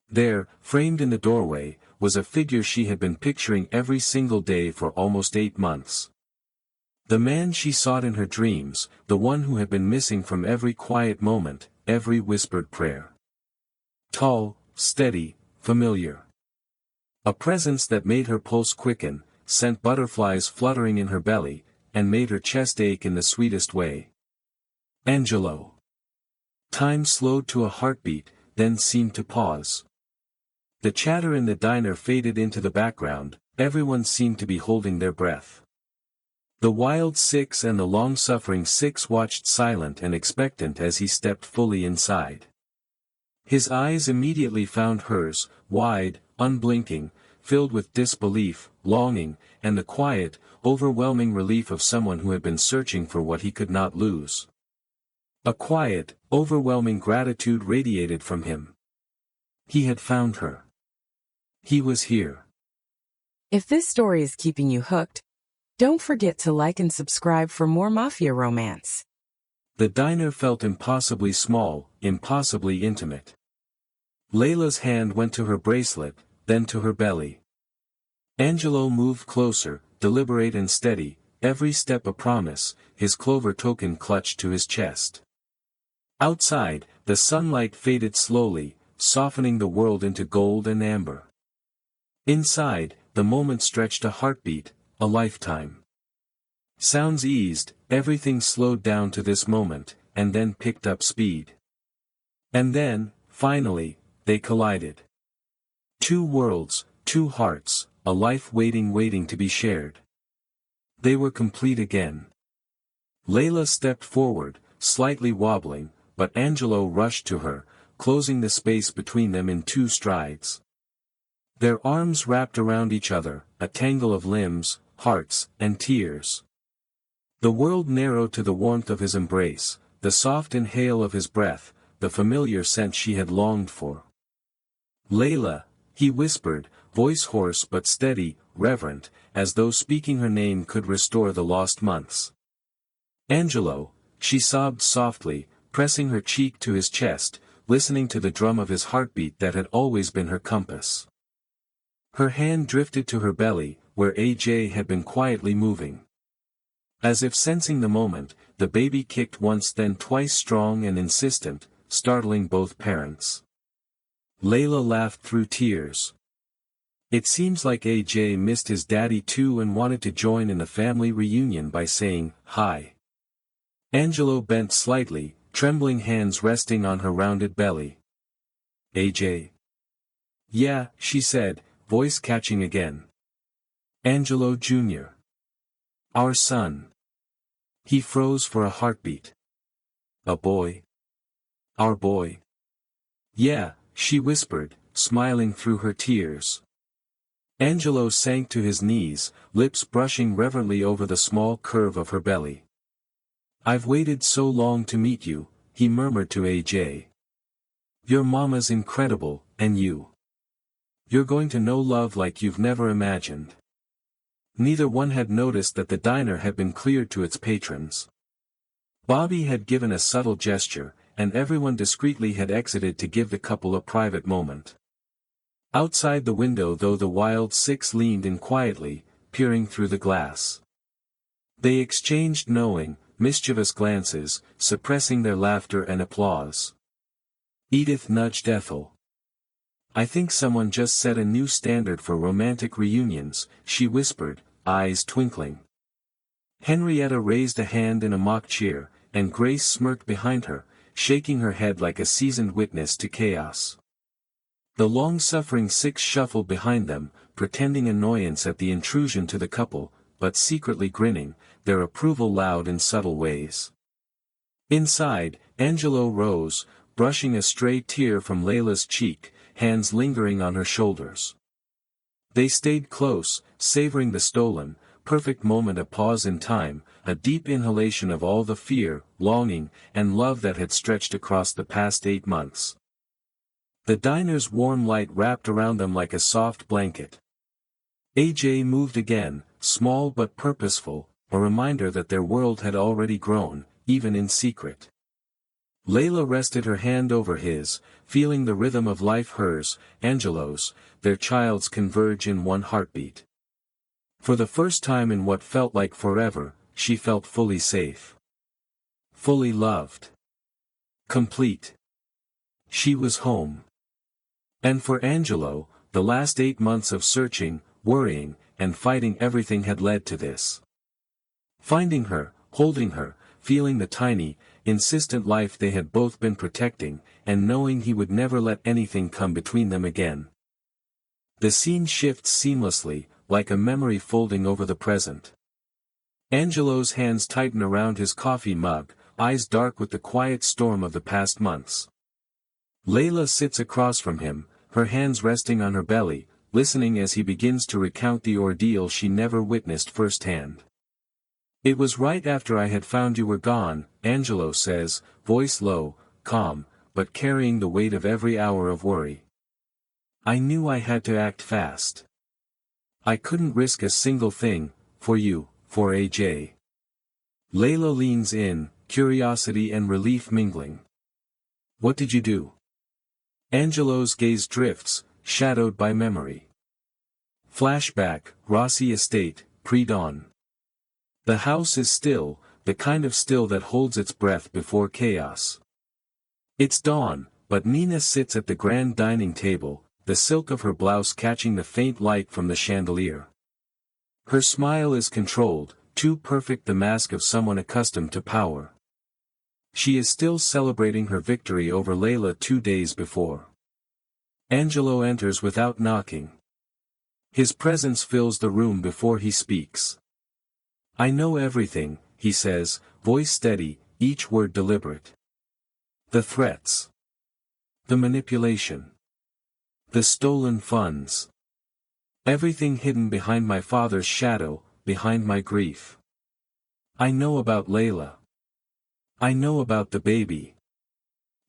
There, framed in the doorway, was a figure she had been picturing every single day for almost 8 months. The man she sought in her dreams, the one who had been missing from every quiet moment, every whispered prayer. Tall, steady, familiar. A presence that made her pulse quicken, sent butterflies fluttering in her belly, and made her chest ache in the sweetest way. Angelo. Time slowed to a heartbeat, then seemed to pause. The chatter in the diner faded into the background, everyone seemed to be holding their breath. The wild six and the long-suffering six watched silent and expectant as he stepped fully inside. His eyes immediately found hers, wide, unblinking, filled with disbelief, longing, and the quiet, overwhelming relief of someone who had been searching for what he could not lose. A quiet, overwhelming gratitude radiated from him. He had found her. He was here. If this story is keeping you hooked, don't forget to like and subscribe for more Mafia romance. The diner felt impossibly small, impossibly intimate. Layla's hand went to her bracelet, then to her belly. Angelo moved closer, deliberate and steady, every step a promise, his clover token clutched to his chest. Outside, the sunlight faded slowly, softening the world into gold and amber. Inside, the moment stretched a heartbeat, a lifetime. Sounds eased, everything slowed down to this moment, and then picked up speed. And then, finally, they collided. Two worlds, two hearts, a life waiting to be shared. They were complete again. Layla stepped forward, slightly wobbling, but Angelo rushed to her, closing the space between them in 2 strides. Their arms wrapped around each other, a tangle of limbs, hearts, and tears. The world narrowed to the warmth of his embrace, the soft inhale of his breath, the familiar scent she had longed for. Layla, he whispered, voice hoarse but steady, reverent, as though speaking her name could restore the lost months. Angelo, she sobbed softly, pressing her cheek to his chest, listening to the drum of his heartbeat that had always been her compass. Her hand drifted to her belly, where AJ had been quietly moving. As if sensing the moment, the baby kicked once then twice strong and insistent, startling both parents. Layla laughed through tears. It seems like AJ missed his daddy too and wanted to join in the family reunion by saying, "Hi." Angelo bent slightly, trembling hands resting on her rounded belly. AJ. Yeah, she said, voice catching again. Angelo Jr. Our son. He froze for a heartbeat. A boy. Our boy. Yeah, she whispered, smiling through her tears. Angelo sank to his knees, lips brushing reverently over the small curve of her belly. I've waited so long to meet you, he murmured to AJ. Your mama's incredible, and you. You're going to know love like you've never imagined. Neither one had noticed that the diner had been cleared to its patrons. Bobby had given a subtle gesture, and everyone discreetly had exited to give the couple a private moment. Outside the window though the wild six leaned in quietly, peering through the glass. They exchanged knowing, mischievous glances, suppressing their laughter and applause. Edith nudged Ethel. I think someone just set a new standard for romantic reunions, she whispered, eyes twinkling. Henrietta raised a hand in a mock cheer, and Grace smirked behind her, shaking her head like a seasoned witness to chaos. The long-suffering six shuffled behind them, pretending annoyance at the intrusion to the couple, but secretly grinning, their approval loud in subtle ways. Inside, Angelo rose, brushing a stray tear from Layla's cheek, hands lingering on her shoulders. They stayed close, savoring the stolen, perfect moment, a pause in time, a deep inhalation of all the fear, longing, and love that had stretched across the past 8 months. The diner's warm light wrapped around them like a soft blanket. AJ moved again, small but purposeful, a reminder that their world had already grown, even in secret. Layla rested her hand over his, feeling the rhythm of life, hers, Angelo's, their child's, converge in one heartbeat. For the first time in what felt like forever, she felt fully safe. Fully loved. Complete. She was home. And for Angelo, the last 8 months of searching, worrying, and fighting everything had led to this. Finding her, holding her, feeling the tiny, insistent life they had both been protecting, and knowing he would never let anything come between them again. The scene shifts seamlessly, like a memory folding over the present. Angelo's hands tighten around his coffee mug, eyes dark with the quiet storm of the past months. Layla sits across from him, her hands resting on her belly, listening as he begins to recount the ordeal she never witnessed firsthand. "It was right after I had found you were gone," Angelo says, voice low, calm, but carrying the weight of every hour of worry. "I knew I had to act fast. I couldn't risk a single thing, for you, for AJ." Layla leans in, curiosity and relief mingling. "What did you do?" Angelo's gaze drifts, shadowed by memory. Flashback, Rossi Estate, pre-dawn. The house is still, the kind of still that holds its breath before chaos. It's dawn, but Nina sits at the grand dining table, the silk of her blouse catching the faint light from the chandelier. Her smile is controlled, too perfect, the mask of someone accustomed to power. She is still celebrating her victory over Layla 2 days before. Angelo enters without knocking. His presence fills the room before he speaks. "I know everything," he says, voice steady, each word deliberate. "The threats. The manipulation. The stolen funds. Everything hidden behind my father's shadow, behind my grief. I know about Layla. I know about the baby."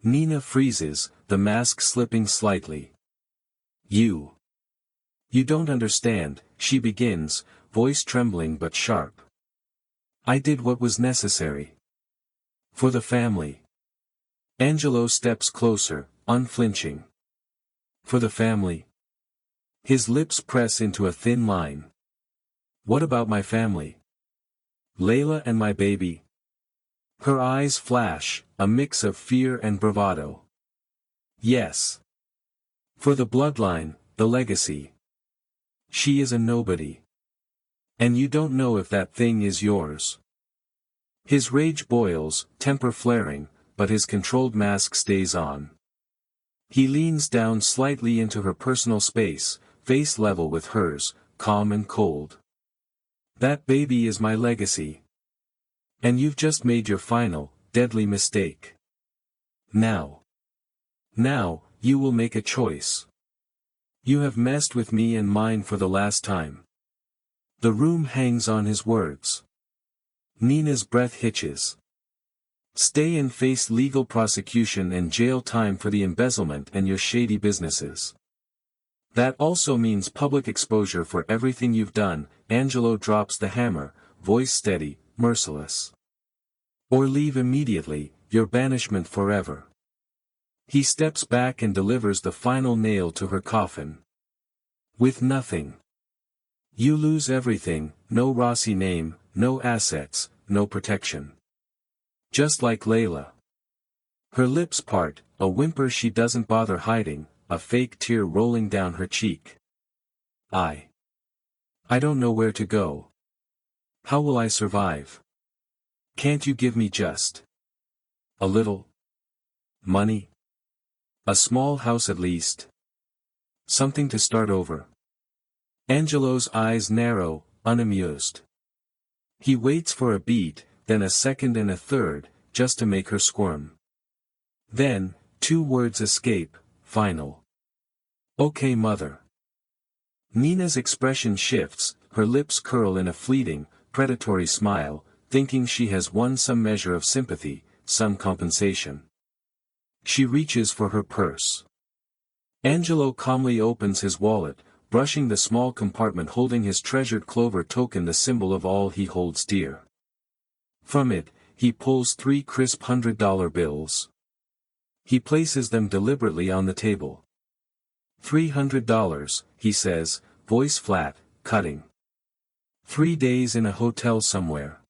Nina freezes, the mask slipping slightly. You don't understand," she begins, voice trembling but sharp. "I did what was necessary. For the family." Angelo steps closer, unflinching. "For the family?" His lips press into a thin line. "What about my family? Layla and my baby?" Her eyes flash, a mix of fear and bravado. "Yes. For the bloodline, the legacy. She is a nobody. And you don't know if that thing is yours." His rage boils, temper flaring, but his controlled mask stays on. He leans down slightly into her personal space, face level with hers, calm and cold. "That baby is my legacy. And you've just made your final, deadly mistake. Now, you will make a choice. You have messed with me and mine for the last time." The room hangs on his words. Nina's breath hitches. "Stay and face legal prosecution and jail time for the embezzlement and your shady businesses. That also means public exposure for everything you've done." Angelo drops the hammer, voice steady, merciless. "Or leave immediately, your banishment forever." He steps back and delivers the final nail to her coffin. "With nothing. You lose everything, no Rossi name, no assets, no protection. Just like Layla." Her lips part, a whimper she doesn't bother hiding, a fake tear rolling down her cheek. I don't know where to go. How will I survive? Can't you give me just a little money? A small house at least. Something to start over." Angelo's eyes narrow, unamused. He waits for a beat, then a second and a third, just to make her squirm. Then, 2 words escape, final. "Okay, mother." Nina's expression shifts, her lips curl in a fleeting, predatory smile, thinking she has won some measure of sympathy, some compensation. She reaches for her purse. Angelo calmly opens his wallet, brushing the small compartment holding his treasured clover token, the symbol of all he holds dear. From it, he pulls 3 crisp $100 bills. He places them deliberately on the table. $300, he says, voice flat, cutting. 3 days in a hotel somewhere.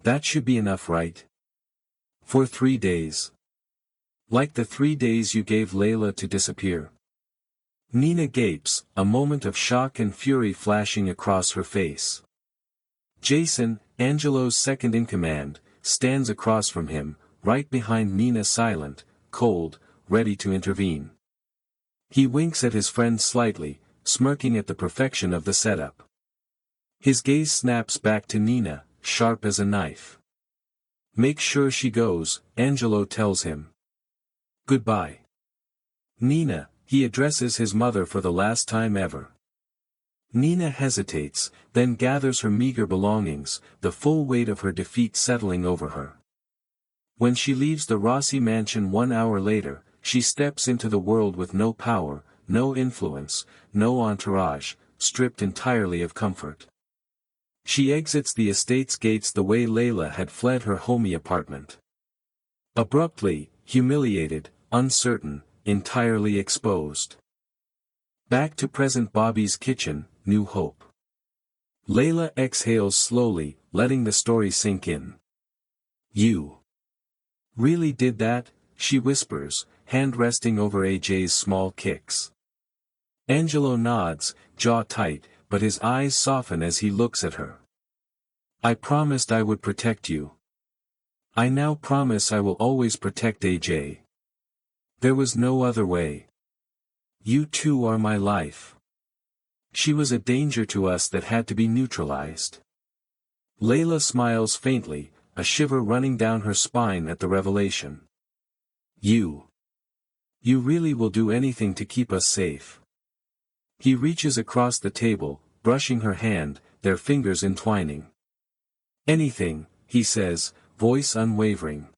That should be enough, right? For 3 days. Like the 3 days you gave Layla to disappear. Nina gapes, a moment of shock and fury flashing across her face. Jason, Angelo's second-in-command, stands across from him, right behind Nina, silent, cold, ready to intervene. He winks at his friend slightly, smirking at the perfection of the setup. His gaze snaps back to Nina, sharp as a knife. "Make sure she goes," Angelo tells him. "Goodbye." "Nina," he addresses his mother for the last time ever. Nina hesitates, then gathers her meager belongings, the full weight of her defeat settling over her. When she leaves the Rossi mansion 1 hour later, she steps into the world with no power, no influence, no entourage, stripped entirely of comfort. She exits the estate's gates the way Layla had fled her homey apartment. Abruptly, humiliated, uncertain, entirely exposed. Back to present Bobby's kitchen, New Hope. Layla exhales slowly, letting the story sink in. "You really did that?" she whispers, hand resting over AJ's small kicks. Angelo nods, jaw tight, but his eyes soften as he looks at her. "I promised I would protect you. I now promise I will always protect AJ. There was no other way. You two are my life. She was a danger to us that had to be neutralized." Layla smiles faintly, a shiver running down her spine at the revelation. You really will do anything to keep us safe." He reaches across the table, brushing her hand, their fingers entwining. "Anything," he says, voice unwavering.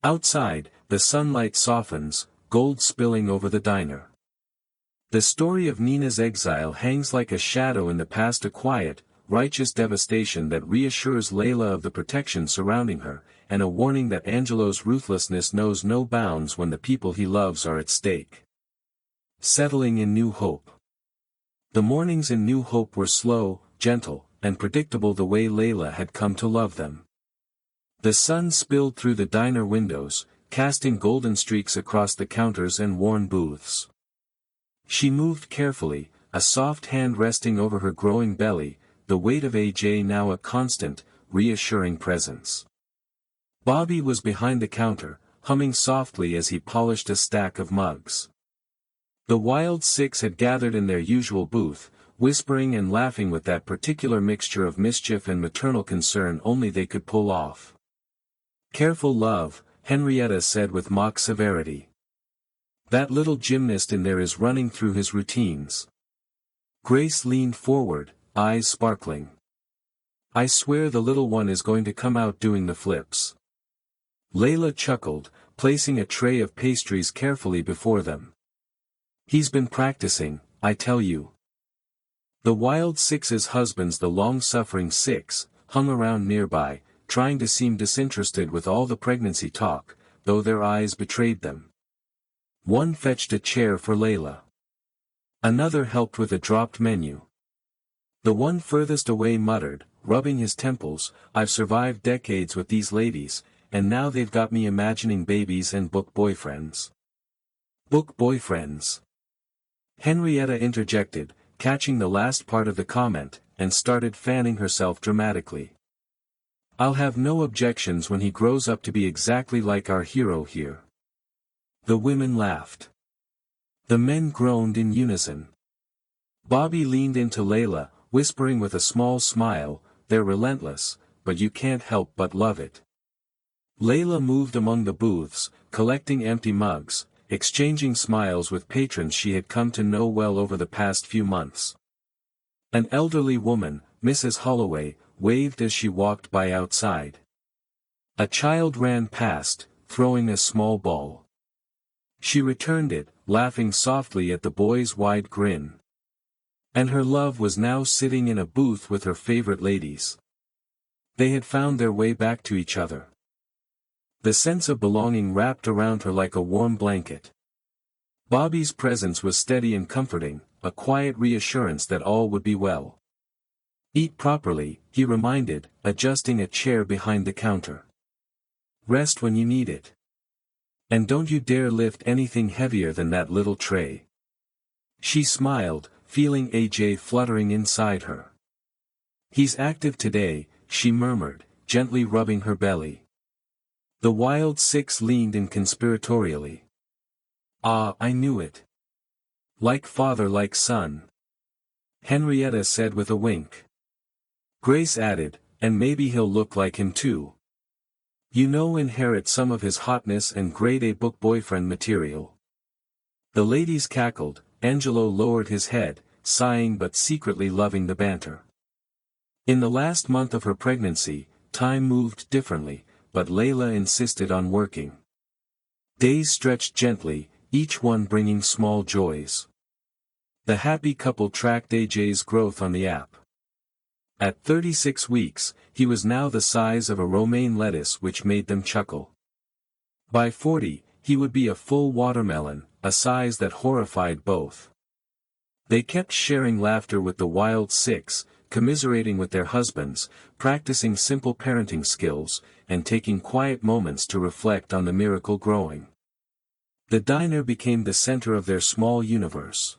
Outside, the sunlight softens, gold spilling over the diner. The story of Nina's exile hangs like a shadow in the past, a quiet, righteous devastation that reassures Layla of the protection surrounding her, and a warning that Angelo's ruthlessness knows no bounds when the people he loves are at stake. Settling in New Hope. The mornings in New Hope were slow, gentle, and predictable the way Layla had come to love them. The sun spilled through the diner windows, casting golden streaks across the counters and worn booths. She moved carefully, a soft hand resting over her growing belly, the weight of AJ now a constant, reassuring presence. Bobby was behind the counter, humming softly as he polished a stack of mugs. The Wild Six had gathered in their usual booth, whispering and laughing with that particular mixture of mischief and maternal concern only they could pull off. "Careful, love," Henrietta said with mock severity. "That little gymnast in there is running through his routines." Grace leaned forward, eyes sparkling. "I swear the little one is going to come out doing the flips." Layla chuckled, placing a tray of pastries carefully before them. "He's been practicing, I tell you." The Wild Six's husbands, the long-suffering Six, hung around nearby, trying to seem disinterested with all the pregnancy talk, though their eyes betrayed them. One fetched a chair for Layla. Another helped with a dropped menu. The one furthest away muttered, rubbing his temples, "I've survived decades with these ladies, and now they've got me imagining babies and book boyfriends." "Book boyfriends?" Henrietta interjected, catching the last part of the comment, and started fanning herself dramatically. "I'll have no objections when he grows up to be exactly like our hero here." The women laughed. The men groaned in unison. Bobby leaned into Layla, whispering with a small smile, "They're relentless, but you can't help but love it." Layla moved among the booths, collecting empty mugs, exchanging smiles with patrons she had come to know well over the past few months. An elderly woman, Mrs. Holloway, waved as she walked by outside. A child ran past, throwing a small ball. She returned it, laughing softly at the boy's wide grin. And her love was now sitting in a booth with her favorite ladies. They had found their way back to each other. The sense of belonging wrapped around her like a warm blanket. Bobby's presence was steady and comforting, a quiet reassurance that all would be well. "Eat properly," he reminded, adjusting a chair behind the counter. "Rest when you need it. And don't you dare lift anything heavier than that little tray." She smiled, feeling AJ fluttering inside her. He's active today, she murmured, gently rubbing her belly. The wild six leaned in conspiratorially. Ah, I knew it. Like father like son. Henrietta said with a wink. Grace added, and maybe he'll look like him too. You know, inherit some of his hotness and grade A book boyfriend material. The ladies cackled. Angelo lowered his head, sighing but secretly loving the banter. In the last month of her pregnancy, time moved differently, but Layla insisted on working. Days stretched gently, each one bringing small joys. The happy couple tracked AJ's growth on the app. At 36 weeks, he was now the size of a romaine lettuce, which made them chuckle. By 40, he would be a full watermelon, a size that horrified both. They kept sharing laughter with the wild six, commiserating with their husbands, practicing simple parenting skills, and taking quiet moments to reflect on the miracle growing. The diner became the center of their small universe.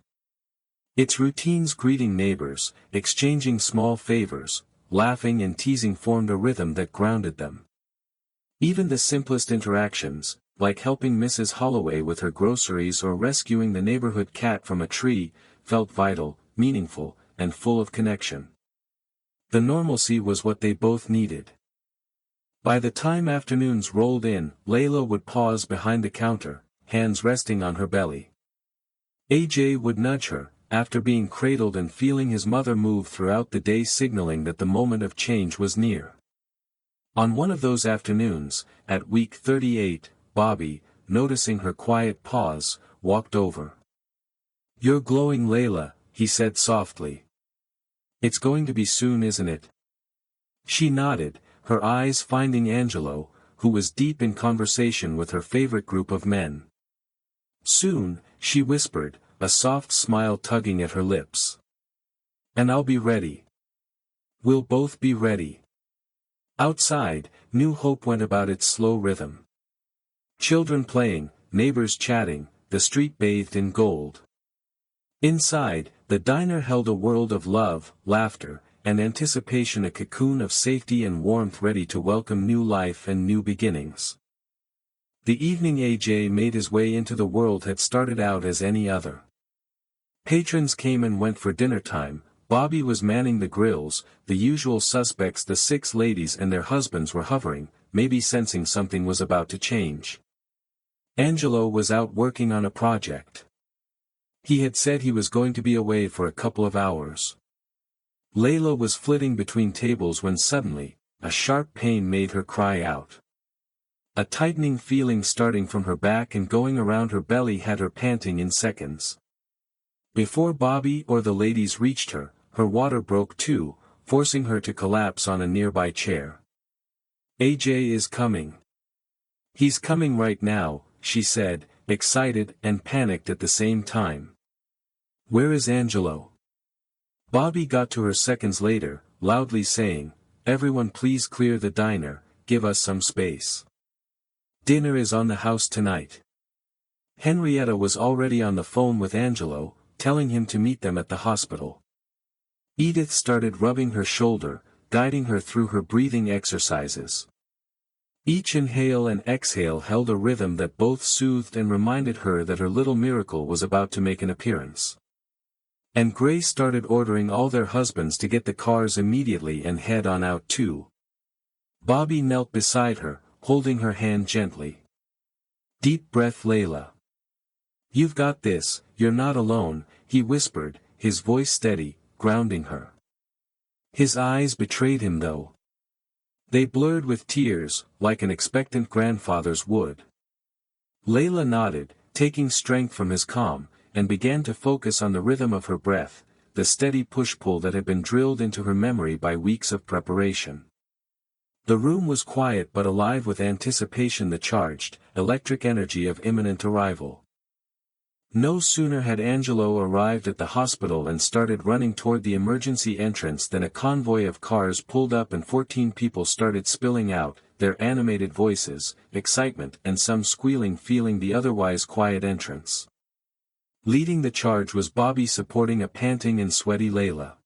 Its routines, greeting neighbors, exchanging small favors, laughing and teasing, formed a rhythm that grounded them. Even the simplest interactions, like helping Mrs. Holloway with her groceries or rescuing the neighborhood cat from a tree, felt vital, meaningful, and full of connection. The normalcy was what they both needed. By the time afternoons rolled in, Layla would pause behind the counter, hands resting on her belly. AJ would nudge her, after being cradled and feeling his mother move throughout the day, signaling that the moment of change was near. On one of those afternoons, at week 38, Bobby, noticing her quiet pause, walked over. You're glowing, Layla, he said softly. It's going to be soon, isn't it? She nodded, her eyes finding Angelo, who was deep in conversation with her favorite group of men. Soon, she whispered, a soft smile tugging at her lips. And I'll be ready. We'll both be ready. Outside, New Hope went about its slow rhythm. Children playing, neighbors chatting, the street bathed in gold. Inside, the diner held a world of love, laughter, and anticipation, a cocoon of safety and warmth ready to welcome new life and new beginnings. The evening AJ made his way into the world had started out as any other. Patrons came and went for dinner time. Bobby was manning the grills, the usual suspects, the six ladies and their husbands were hovering, maybe sensing something was about to change. Angelo was out working on a project. He had said he was going to be away for a couple of hours. Layla was flitting between tables when suddenly, a sharp pain made her cry out. A tightening feeling starting from her back and going around her belly had her panting in seconds. Before Bobby or the ladies reached her, her water broke too, forcing her to collapse on a nearby chair. AJ is coming. He's coming right now, she said, excited and panicked at the same time. Where is Angelo? Bobby got to her seconds later, loudly saying, everyone please clear the diner, give us some space. Dinner is on the house tonight. Henrietta was already on the phone with Angelo, telling him to meet them at the hospital. Edith started rubbing her shoulder, guiding her through her breathing exercises. Each inhale and exhale held a rhythm that both soothed and reminded her that her little miracle was about to make an appearance. And Grace started ordering all their husbands to get the cars immediately and head on out too. Bobby knelt beside her, holding her hand gently. Deep breath, Layla. You've got this, you're not alone, he whispered, his voice steady, grounding her. His eyes betrayed him though. They blurred with tears, like an expectant grandfather's would. Layla nodded, taking strength from his calm, and began to focus on the rhythm of her breath, the steady push-pull that had been drilled into her memory by weeks of preparation. The room was quiet but alive with anticipation, the charged, electric energy of imminent arrival. No sooner had Angelo arrived at the hospital and started running toward the emergency entrance than a convoy of cars pulled up and 14 people started spilling out, their animated voices, excitement and some squealing filling the otherwise quiet entrance. Leading the charge was Bobby, supporting a panting and sweaty Layla.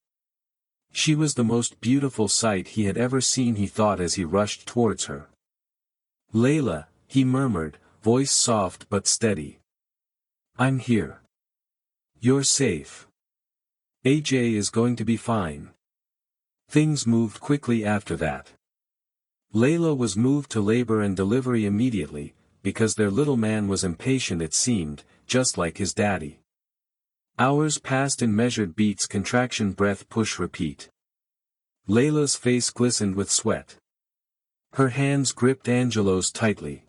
She was the most beautiful sight he had ever seen, he thought as he rushed towards her. "Layla," he murmured, voice soft but steady. "I'm here. You're safe. AJ is going to be fine." Things moved quickly after that. Layla was moved to labor and delivery immediately, because their little man was impatient, it seemed, just like his daddy. Hours passed in measured beats, contraction, breath, push, repeat. Layla's face glistened with sweat. Her hands gripped Angelo's tightly.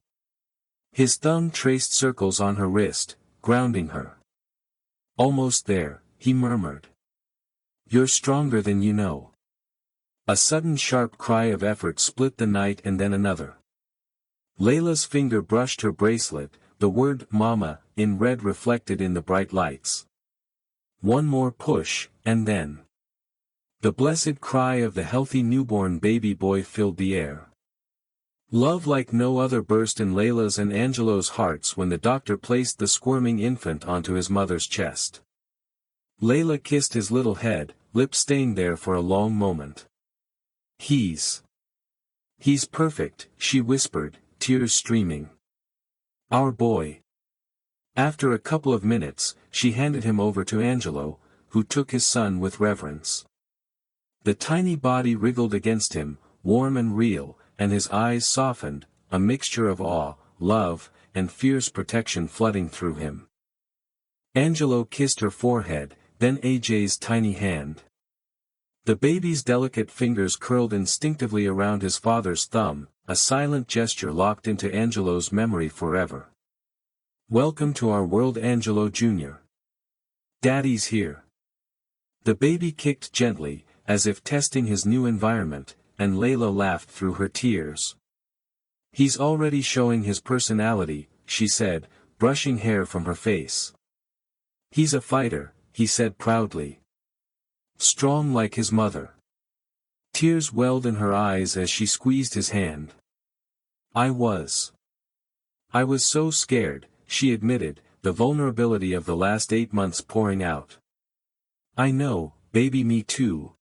His thumb traced circles on her wrist, grounding her. "Almost there," he murmured. "You're stronger than you know." A sudden sharp cry of effort split the night, and then another. Layla's finger brushed her bracelet, the word "Mama" in red reflected in the bright lights. One more push, and then the blessed cry of the healthy newborn baby boy filled the air. Love like no other burst in Layla's and Angelo's hearts when the doctor placed the squirming infant onto his mother's chest. Layla kissed his little head, lips staying there for a long moment. He's perfect," she whispered, tears streaming. "Our boy." After a couple of minutes, she handed him over to Angelo, who took his son with reverence. The tiny body wriggled against him, warm and real, and his eyes softened, a mixture of awe, love, and fierce protection flooding through him. Angelo kissed her forehead, then AJ's tiny hand. The baby's delicate fingers curled instinctively around his father's thumb, a silent gesture locked into Angelo's memory forever. "Welcome to our world, Angelo Jr. Daddy's here." The baby kicked gently, as if testing his new environment, and Layla laughed through her tears. "He's already showing his personality," she said, brushing hair from her face. "He's a fighter," he said proudly. "Strong like his mother." Tears welled in her eyes as she squeezed his hand. I was so scared," she admitted, the vulnerability of the last 8 months pouring out. "I know, baby, me too.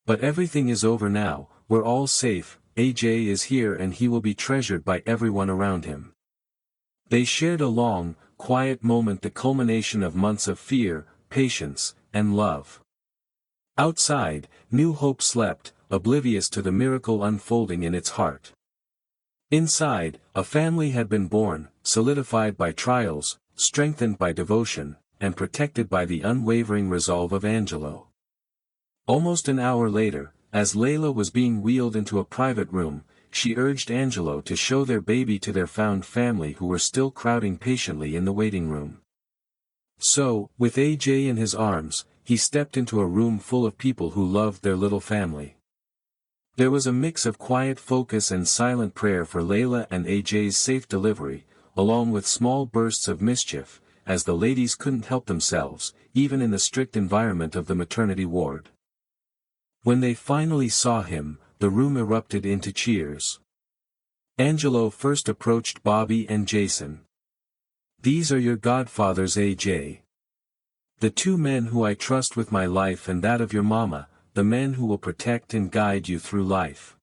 But everything is over now, we're all safe, AJ is here and he will be treasured by everyone around him." They shared a long, quiet moment, the culmination of months of fear, patience, and love. Outside, New Hope slept, oblivious to the miracle unfolding in its heart. Inside, a family had been born, solidified by trials, strengthened by devotion, and protected by the unwavering resolve of Angelo. Almost an hour later, as Layla was being wheeled into a private room, she urged Angelo to show their baby to their found family, who were still crowding patiently in the waiting room. So, with AJ in his arms, he stepped into a room full of people who loved their little family. There was a mix of quiet focus and silent prayer for Layla and AJ's safe delivery, along with small bursts of mischief, as the ladies couldn't help themselves, even in the strict environment of the maternity ward. When they finally saw him, the room erupted into cheers. Angelo first approached Bobby and Jason. "These are your godfathers, AJ. The 2 men who I trust with my life and that of your mama, the men who will protect and guide you through life.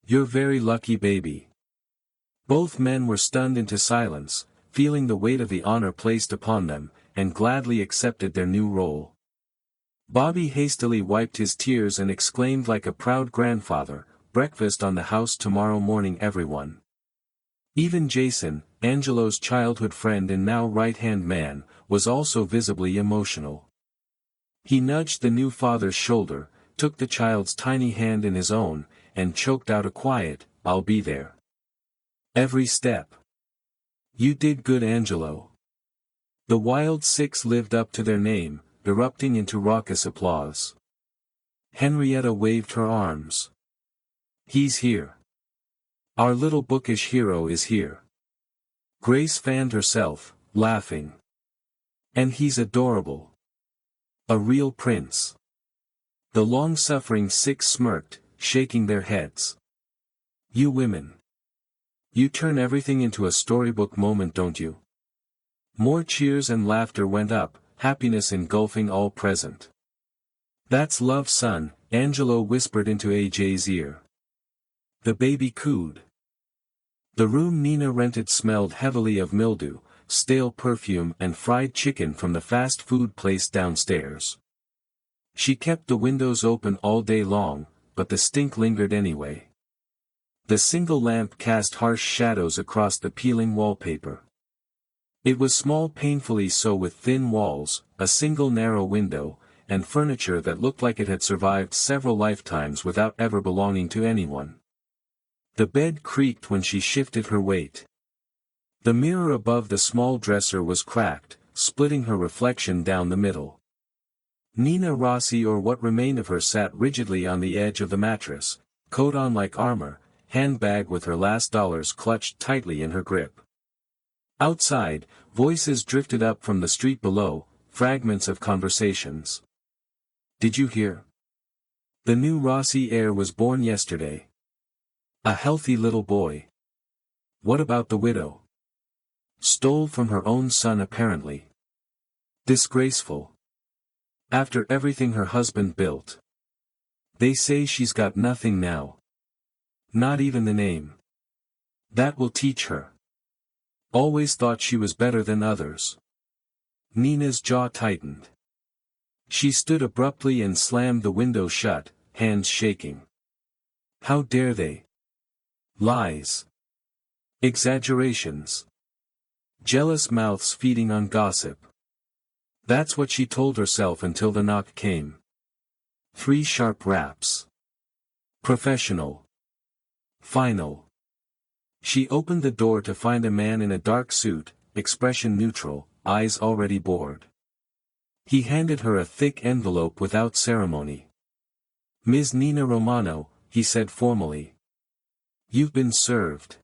You're very lucky, baby." Both men were stunned into silence, feeling the weight of the honor placed upon them, and gladly accepted their new role. Bobby hastily wiped his tears and exclaimed like a proud grandfather, "Breakfast on the house tomorrow morning, everyone." Even Jason, Angelo's childhood friend and now right-hand man, was also visibly emotional. He nudged the new father's shoulder, took the child's tiny hand in his own, and choked out a quiet, "I'll be there. Every step. You did good, Angelo." The Wild Six lived up to their name, erupting into raucous applause. Henrietta waved her arms. "He's here. Our little bookish hero is here." Grace fanned herself, laughing. "And he's adorable. A real prince." The long-suffering Six smirked, shaking their heads. "You women. You turn everything into a storybook moment, don't you?" More cheers and laughter went up, happiness engulfing all present. "That's love, son," Angelo whispered into AJ's ear. The baby cooed. The room Nina rented smelled heavily of mildew, stale perfume and fried chicken from the fast food place downstairs. She kept the windows open all day long, but the stink lingered anyway. The single lamp cast harsh shadows across the peeling wallpaper. It was small, painfully so, with thin walls, a single narrow window, and furniture that looked like it had survived several lifetimes without ever belonging to anyone. The bed creaked when she shifted her weight. The mirror above the small dresser was cracked, splitting her reflection down the middle. Nina Rossi, or what remained of her, sat rigidly on the edge of the mattress, coat on like armor, handbag with her last dollars clutched tightly in her grip. Outside, voices drifted up from the street below, fragments of conversations. "Did you hear? The new Rossi heir was born yesterday. A healthy little boy. What about the widow? Stole from her own son apparently. Disgraceful. After everything her husband built. They say she's got nothing now. Not even the name. That will teach her. Always thought she was better than others." Nina's jaw tightened. She stood abruptly and slammed the window shut, hands shaking. How dare they? Lies. Exaggerations. Jealous mouths feeding on gossip. That's what she told herself until the knock came. 3 sharp raps. Professional. Final. She opened the door to find a man in a dark suit, expression neutral, eyes already bored. He handed her a thick envelope without ceremony. "Ms. Nina Romano," he said formally. "You've been served."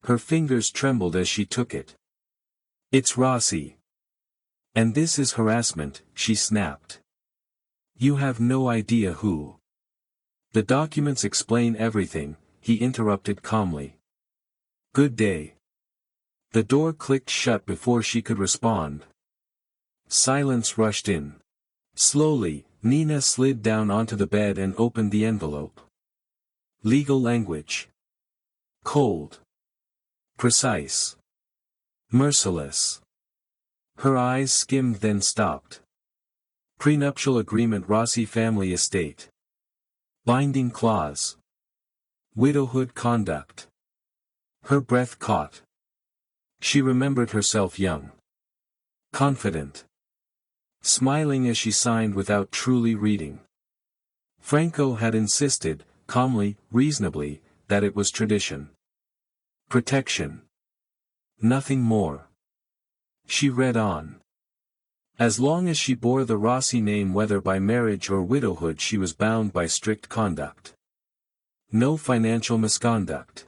Her fingers trembled as she took it. "It's Rossi. And this is harassment," she snapped. "You have no idea who." "The documents explain everything," he interrupted calmly. "Good day." The door clicked shut before she could respond. Silence rushed in. Slowly, Nina slid down onto the bed and opened the envelope. Legal language. Cold. Precise. Merciless. Her eyes skimmed then stopped. Prenuptial agreement, Rossi family estate. Binding clause. Widowhood conduct. Her breath caught. She remembered herself young. Confident. Smiling as she signed without truly reading. Franco had insisted, calmly, reasonably, that it was tradition. Protection. Nothing more. She read on. As long as she bore the Rossi name, whether by marriage or widowhood, she was bound by strict conduct. No financial misconduct.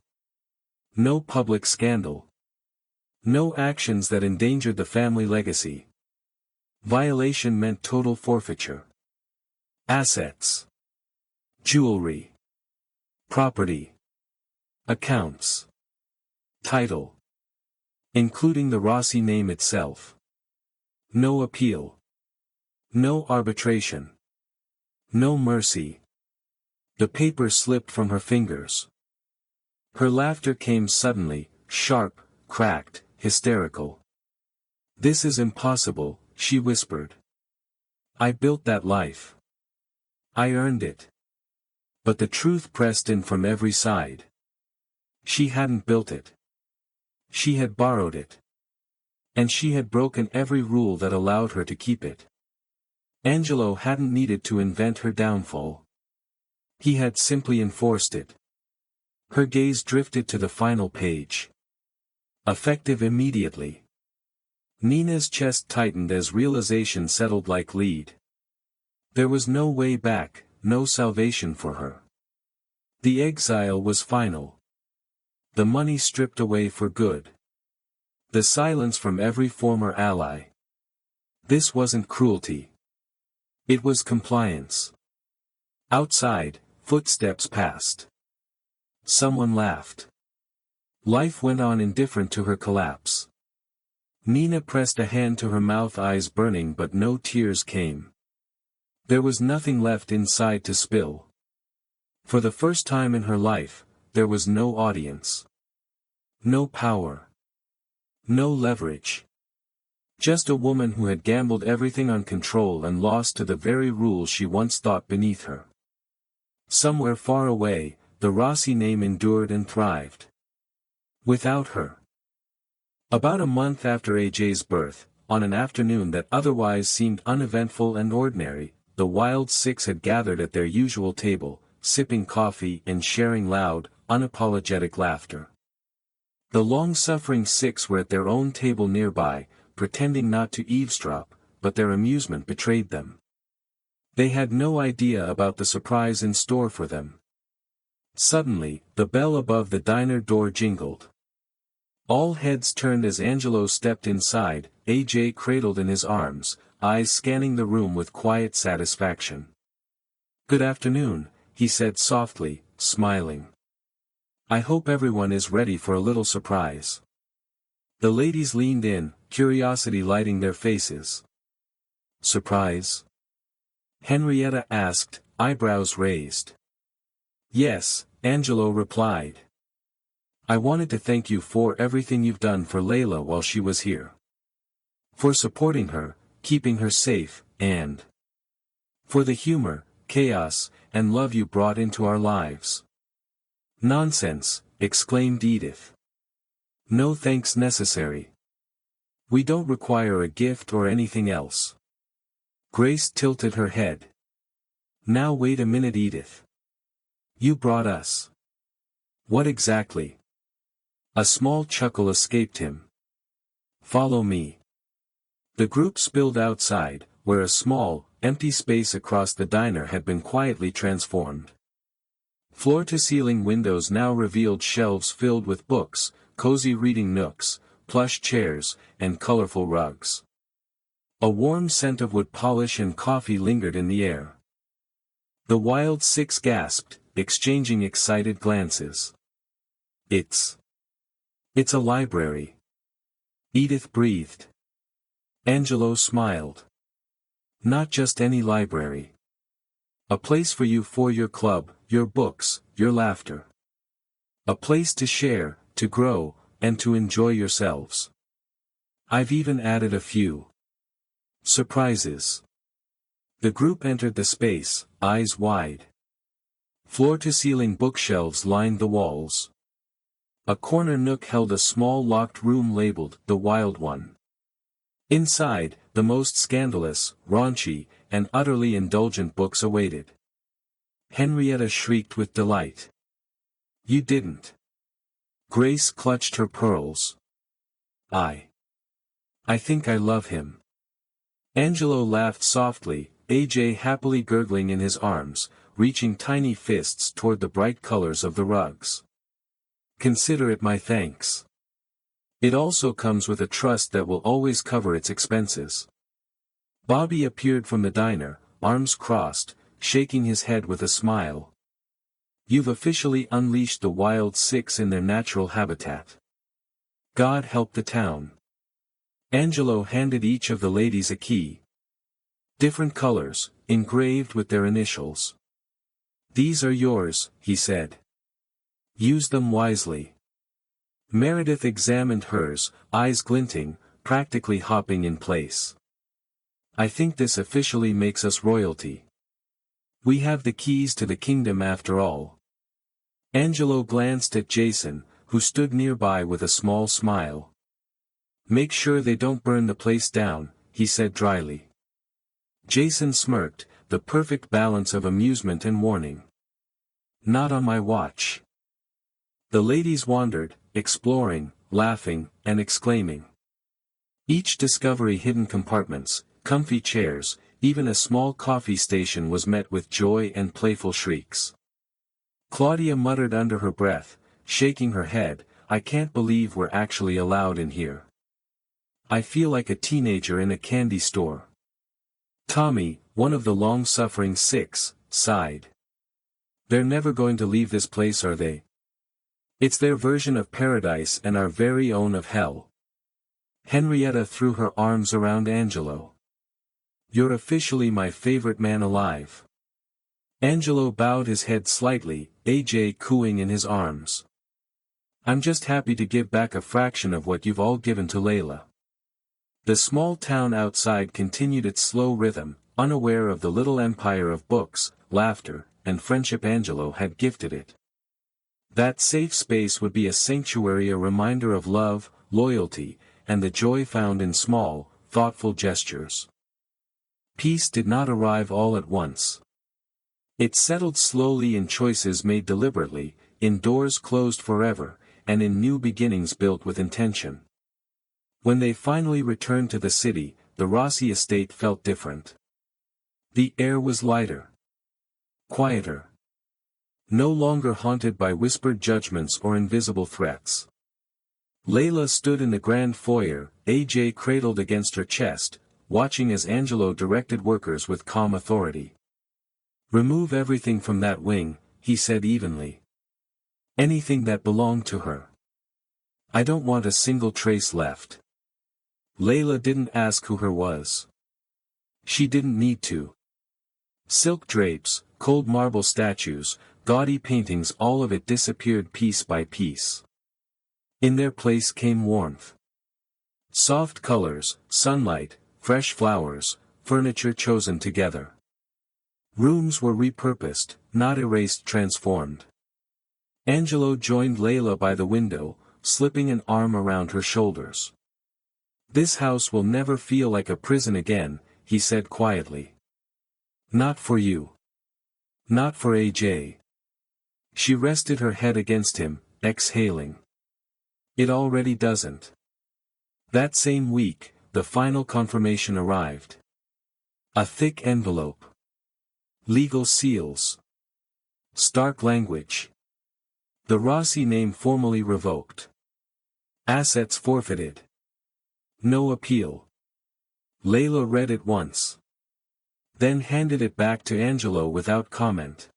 No public scandal. No actions that endangered the family legacy. Violation meant total forfeiture. Assets. Jewelry. Property. Accounts. Title. Including the Rossi name itself. No appeal. No arbitration. No mercy. The paper slipped from her fingers. Her laughter came suddenly, sharp, cracked, hysterical. "This is impossible," she whispered. "I built that life. I earned it." But the truth pressed in from every side. She hadn't built it. She had borrowed it. And she had broken every rule that allowed her to keep it. Angelo hadn't needed to invent her downfall. He had simply enforced it. Her gaze drifted to the final page. Effective immediately. Nina's chest tightened as realization settled like lead. There was no way back, no salvation for her. The exile was final. The money stripped away for good. The silence from every former ally. This wasn't cruelty. It was compliance. Outside, footsteps passed. Someone laughed. Life went on indifferent to her collapse. Nina pressed a hand to her mouth, eyes burning, but no tears came. There was nothing left inside to spill. For the first time in her life, there was no audience. No power. No leverage. Just a woman who had gambled everything on control and lost to the very rules she once thought beneath her. Somewhere far away, the Rossi name endured and thrived. Without her. About a month after AJ's birth, on an afternoon that otherwise seemed uneventful and ordinary, the Wild Six had gathered at their usual table, sipping coffee and sharing loud, unapologetic laughter. The long-suffering six were at their own table nearby, pretending not to eavesdrop, but their amusement betrayed them. They had no idea about the surprise in store for them. Suddenly, the bell above the diner door jingled. All heads turned as Angelo stepped inside, AJ cradled in his arms, eyes scanning the room with quiet satisfaction. "Good afternoon," he said softly, smiling. "I hope everyone is ready for a little surprise." The ladies leaned in, curiosity lighting their faces. "Surprise?" Henrietta asked, eyebrows raised. "Yes," Angelo replied. "I wanted to thank you for everything you've done for Layla while she was here. For supporting her, keeping her safe, and for the humor, chaos, and love you brought into our lives." "Nonsense," exclaimed Edith. "No thanks necessary. We don't require a gift or anything else." Grace tilted her head. "Now wait a minute, Edith. You brought us." "What exactly?" A small chuckle escaped him. "Follow me." The group spilled outside, where a small, empty space across the diner had been quietly transformed. Floor-to-ceiling windows now revealed shelves filled with books, cozy reading nooks, plush chairs, and colorful rugs. A warm scent of wood polish and coffee lingered in the air. The Wild Six gasped, exchanging excited glances. It's a library." Edith breathed. Angelo smiled. "Not just any library. A place for you, for your club, your books, your laughter. A place to share, to grow, and to enjoy yourselves. I've even added a few surprises." The group entered the space, eyes wide. Floor-to-ceiling bookshelves lined the walls. A corner nook held a small locked room labeled, "The Wild One." Inside, the most scandalous, raunchy, and utterly indulgent books awaited. Henrietta shrieked with delight. "You didn't." Grace clutched her pearls. I think I love him." Angelo laughed softly, AJ happily gurgling in his arms, reaching tiny fists toward the bright colors of the rugs. "Consider it my thanks. It also comes with a trust that will always cover its expenses." Bobby appeared from the diner, arms crossed, shaking his head with a smile. "You've officially unleashed the Wild Six in their natural habitat. God help the town." Angelo handed each of the ladies a key. Different colors, engraved with their initials. "These are yours," he said. "Use them wisely." Meredith examined hers, eyes glinting, practically hopping in place. "I think this officially makes us royalty. We have the keys to the kingdom after all." Angelo glanced at Jason, who stood nearby with a small smile. "Make sure they don't burn the place down," he said dryly. Jason smirked, the perfect balance of amusement and warning. "Not on my watch." The ladies wandered, exploring, laughing, and exclaiming. Each discovery, hidden compartments, comfy chairs, even a small coffee station was met with joy and playful shrieks. Claudia muttered under her breath, shaking her head, "I can't believe we're actually allowed in here. I feel like a teenager in a candy store." Tommy, one of the long-suffering six, sighed. "They're never going to leave this place, are they? It's their version of paradise and our very own of hell." Henrietta threw her arms around Angelo. "You're officially my favorite man alive." Angelo bowed his head slightly, AJ cooing in his arms. "I'm just happy to give back a fraction of what you've all given to Layla." The small town outside continued its slow rhythm, unaware of the little empire of books, laughter, and friendship Angelo had gifted it. That safe space would be a sanctuary, a reminder of love, loyalty, and the joy found in small, thoughtful gestures. Peace did not arrive all at once. It settled slowly in choices made deliberately, in doors closed forever, and in new beginnings built with intention. When they finally returned to the city, the Rossi estate felt different. The air was lighter. Quieter. No longer haunted by whispered judgments or invisible threats. Layla stood in the grand foyer, AJ cradled against her chest, watching as Angelo directed workers with calm authority. "Remove everything from that wing," he said evenly. "Anything that belonged to her. I don't want a single trace left." Layla didn't ask who her was. She didn't need to. Silk drapes, cold marble statues, gaudy paintings, all of it disappeared piece by piece. In their place came warmth. Soft colors, sunlight, fresh flowers, furniture chosen together. Rooms were repurposed, not erased, transformed. Angelo joined Layla by the window, slipping an arm around her shoulders. "This house will never feel like a prison again," he said quietly. "Not for you. Not for AJ." She rested her head against him, exhaling. "It already doesn't." That same week, the final confirmation arrived. A thick envelope. Legal seals. Stark language. The Rossi name formally revoked. Assets forfeited. No appeal. Layla read it once. Then handed it back to Angelo without comment.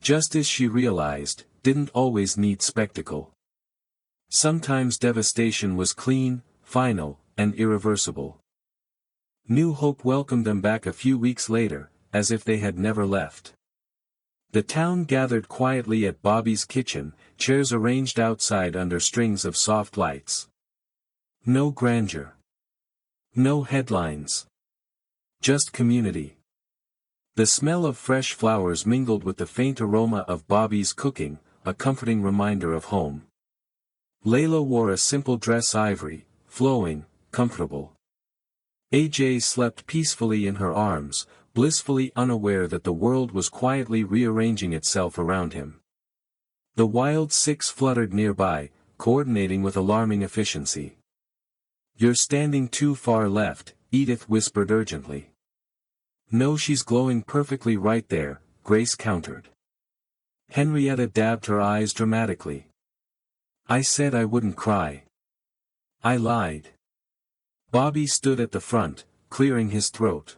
Just as she realized, didn't always need spectacle. Sometimes devastation was clean, final, and irreversible. New hope welcomed them back a few weeks later, as if they had never left. The town gathered quietly at Bobby's kitchen, chairs arranged outside under strings of soft lights. No grandeur. No headlines. Just community. The smell of fresh flowers mingled with the faint aroma of Bobby's cooking, a comforting reminder of home. Layla wore a simple dress, ivory, flowing, comfortable. AJ slept peacefully in her arms, blissfully unaware that the world was quietly rearranging itself around him. The wild six fluttered nearby, coordinating with alarming efficiency. "You're standing too far left," Edith whispered urgently. "No, she's glowing perfectly right there," Grace countered. Henrietta dabbed her eyes dramatically. "I said I wouldn't cry. I lied." Bobby stood at the front, clearing his throat.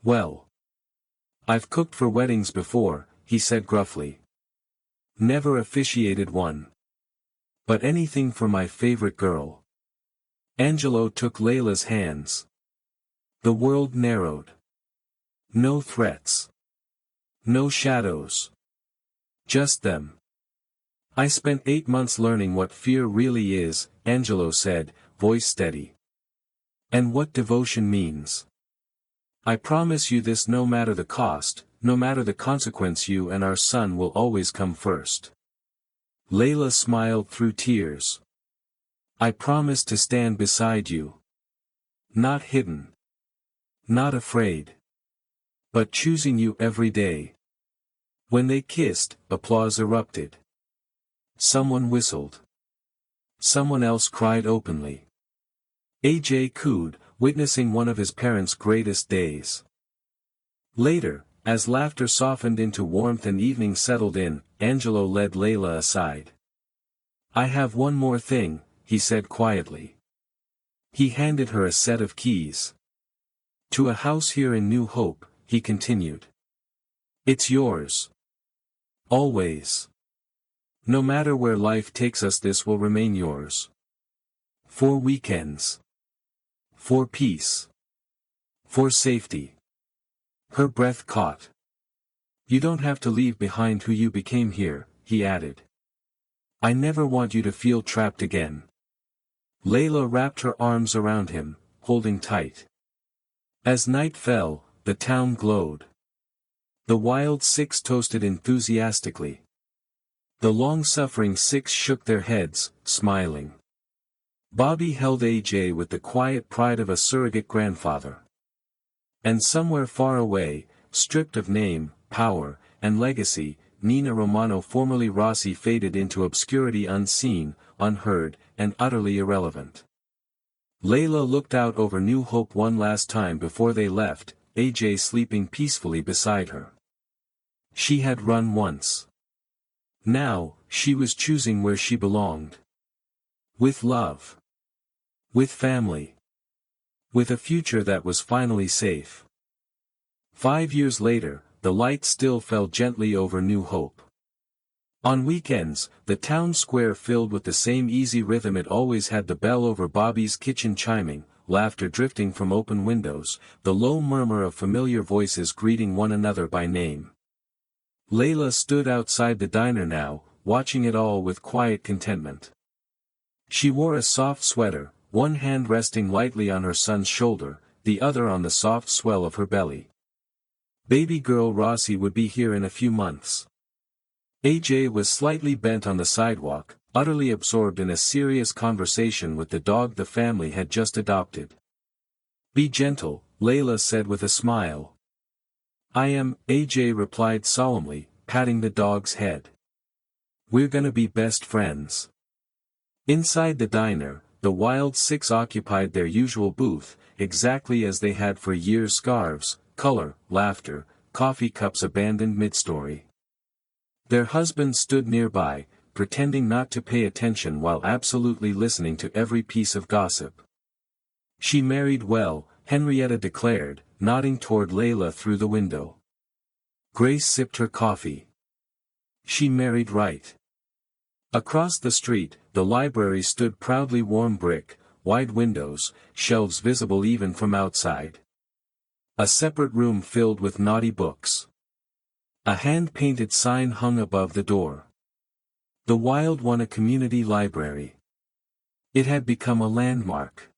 "Well, I've cooked for weddings before," he said gruffly. "Never officiated one. But anything for my favorite girl." Angelo took Layla's hands. The world narrowed. No threats. No shadows. Just them. "I spent 8 months learning what fear really is," Angelo said, voice steady. "And what devotion means. I promise you this, no matter the cost, no matter the consequence, you and our son will always come first." Layla smiled through tears. "I promise to stand beside you. Not hidden. Not afraid. But choosing you every day." When they kissed, applause erupted. Someone whistled. Someone else cried openly. AJ cooed, witnessing one of his parents' greatest days. Later, as laughter softened into warmth and evening settled in, Angelo led Layla aside. "I have one more thing," he said quietly. He handed her a set of keys. "To a house here in New Hope," he continued. "It's yours. Always. No matter where life takes us, this will remain yours. For weekends. For peace. For safety. Her breath caught. You don't have to leave behind who you became here, he added. I never want you to feel trapped again. Layla wrapped her arms around him, holding tight. As night fell, the town glowed. The Wild Six toasted enthusiastically. The long-suffering six shook their heads, smiling. Bobby held AJ with the quiet pride of a surrogate grandfather. And somewhere far away, stripped of name, power, and legacy, Nina Romano, formerly Rossi, faded into obscurity, unseen, unheard, and utterly irrelevant. Layla looked out over New Hope one last time before they left, AJ sleeping peacefully beside her. She had run once. Now, she was choosing where she belonged. With love. With family. With a future that was finally safe. 5 years later, the light still fell gently over New Hope. On weekends, the town square filled with the same easy rhythm it always had, the bell over Bobby's kitchen chiming, laughter drifting from open windows, the low murmur of familiar voices greeting one another by name. Layla stood outside the diner now, watching it all with quiet contentment. She wore a soft sweater, one hand resting lightly on her son's shoulder, the other on the soft swell of her belly. Baby girl Rossi would be here in a few months. AJ was slightly bent on the sidewalk, utterly absorbed in a serious conversation with the dog the family had just adopted. Be gentle, Layla said with a smile. I am, AJ replied solemnly, patting the dog's head. We're gonna be best friends. Inside the diner, the Wild Six occupied their usual booth, exactly as they had for years: scarves, color, laughter, coffee cups abandoned mid-story. Their husbands stood nearby, pretending not to pay attention while absolutely listening to every piece of gossip. She married well, Henrietta declared, nodding toward Layla through the window. Grace sipped her coffee. She married right. Across the street, the library stood proudly, warm brick, wide windows, shelves visible even from outside. A separate room filled with naughty books. A hand-painted sign hung above the door. The Wild One, a community library. It had become a landmark.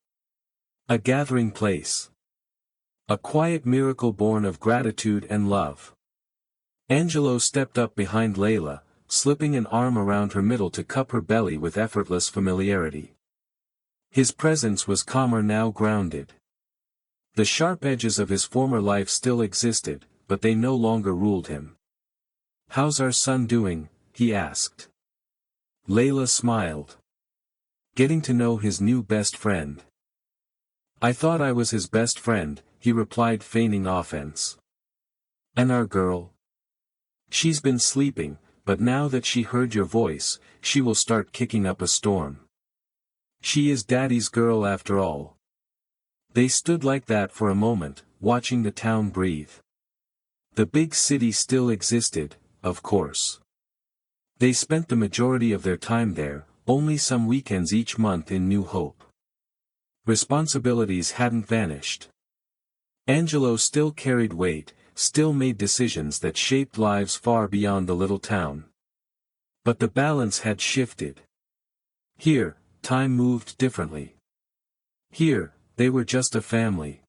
A gathering place. A quiet miracle born of gratitude and love. Angelo stepped up behind Layla, slipping an arm around her middle to cup her belly with effortless familiarity. His presence was calmer now, grounded. The sharp edges of his former life still existed, but they no longer ruled him. How's our son doing? He asked. Layla smiled. Getting to know his new best friend. I thought I was his best friend, he replied, feigning offense. And our girl? She's been sleeping, but now that she heard your voice, she will start kicking up a storm. She is Daddy's girl after all. They stood like that for a moment, watching the town breathe. The big city still existed, of course. They spent the majority of their time there, only some weekends each month in New Hope. Responsibilities hadn't vanished. Angelo still carried weight, still made decisions that shaped lives far beyond the little town. But the balance had shifted. Here, time moved differently. Here, they were just a family.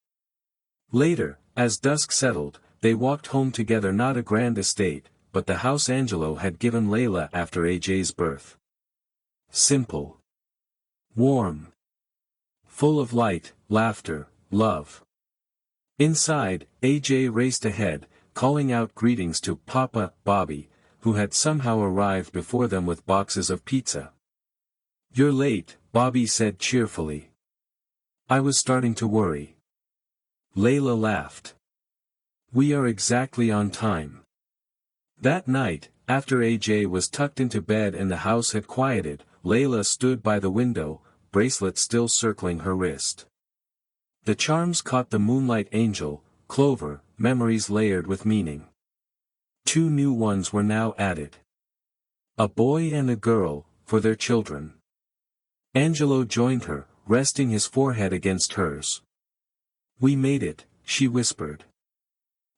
Later, as dusk settled, they walked home together, not a grand estate, but the house Angelo had given Layla after AJ's birth. Simple. Warm. Full of light, laughter, love. Inside, AJ raced ahead, calling out greetings to Papa, Bobby, who had somehow arrived before them with boxes of pizza. You're late, Bobby said cheerfully. I was starting to worry. Layla laughed. We are exactly on time. That night, after AJ was tucked into bed and the house had quieted, Layla stood by the window, bracelet still circling her wrist. The charms caught the moonlight. Angel, Clover, memories layered with meaning. 2 new ones were now added. A boy and a girl, for their children. Angelo joined her, resting his forehead against hers. "We made it," she whispered.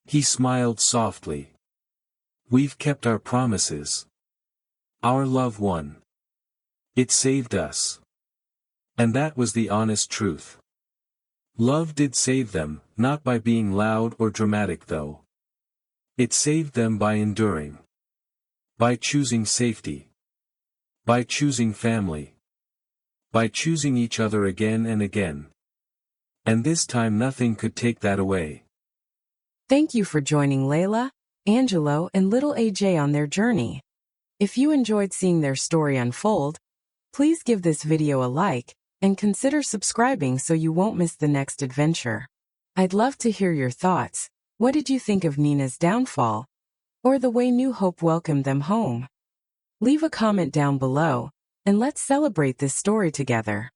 He smiled softly. "We've kept our promises. Our love won. It saved us." And that was the honest truth. Love did save them, not by being loud or dramatic though. It saved them by enduring. By choosing safety. By choosing family. By choosing each other again and again. And this time nothing could take that away. Thank you for joining Layla, Angelo, and little AJ on their journey. If you enjoyed seeing their story unfold, please give this video a like, and consider subscribing so you won't miss the next adventure. I'd love to hear your thoughts. What did you think of Nina's downfall? Or the way New Hope welcomed them home? Leave a comment down below, and let's celebrate this story together.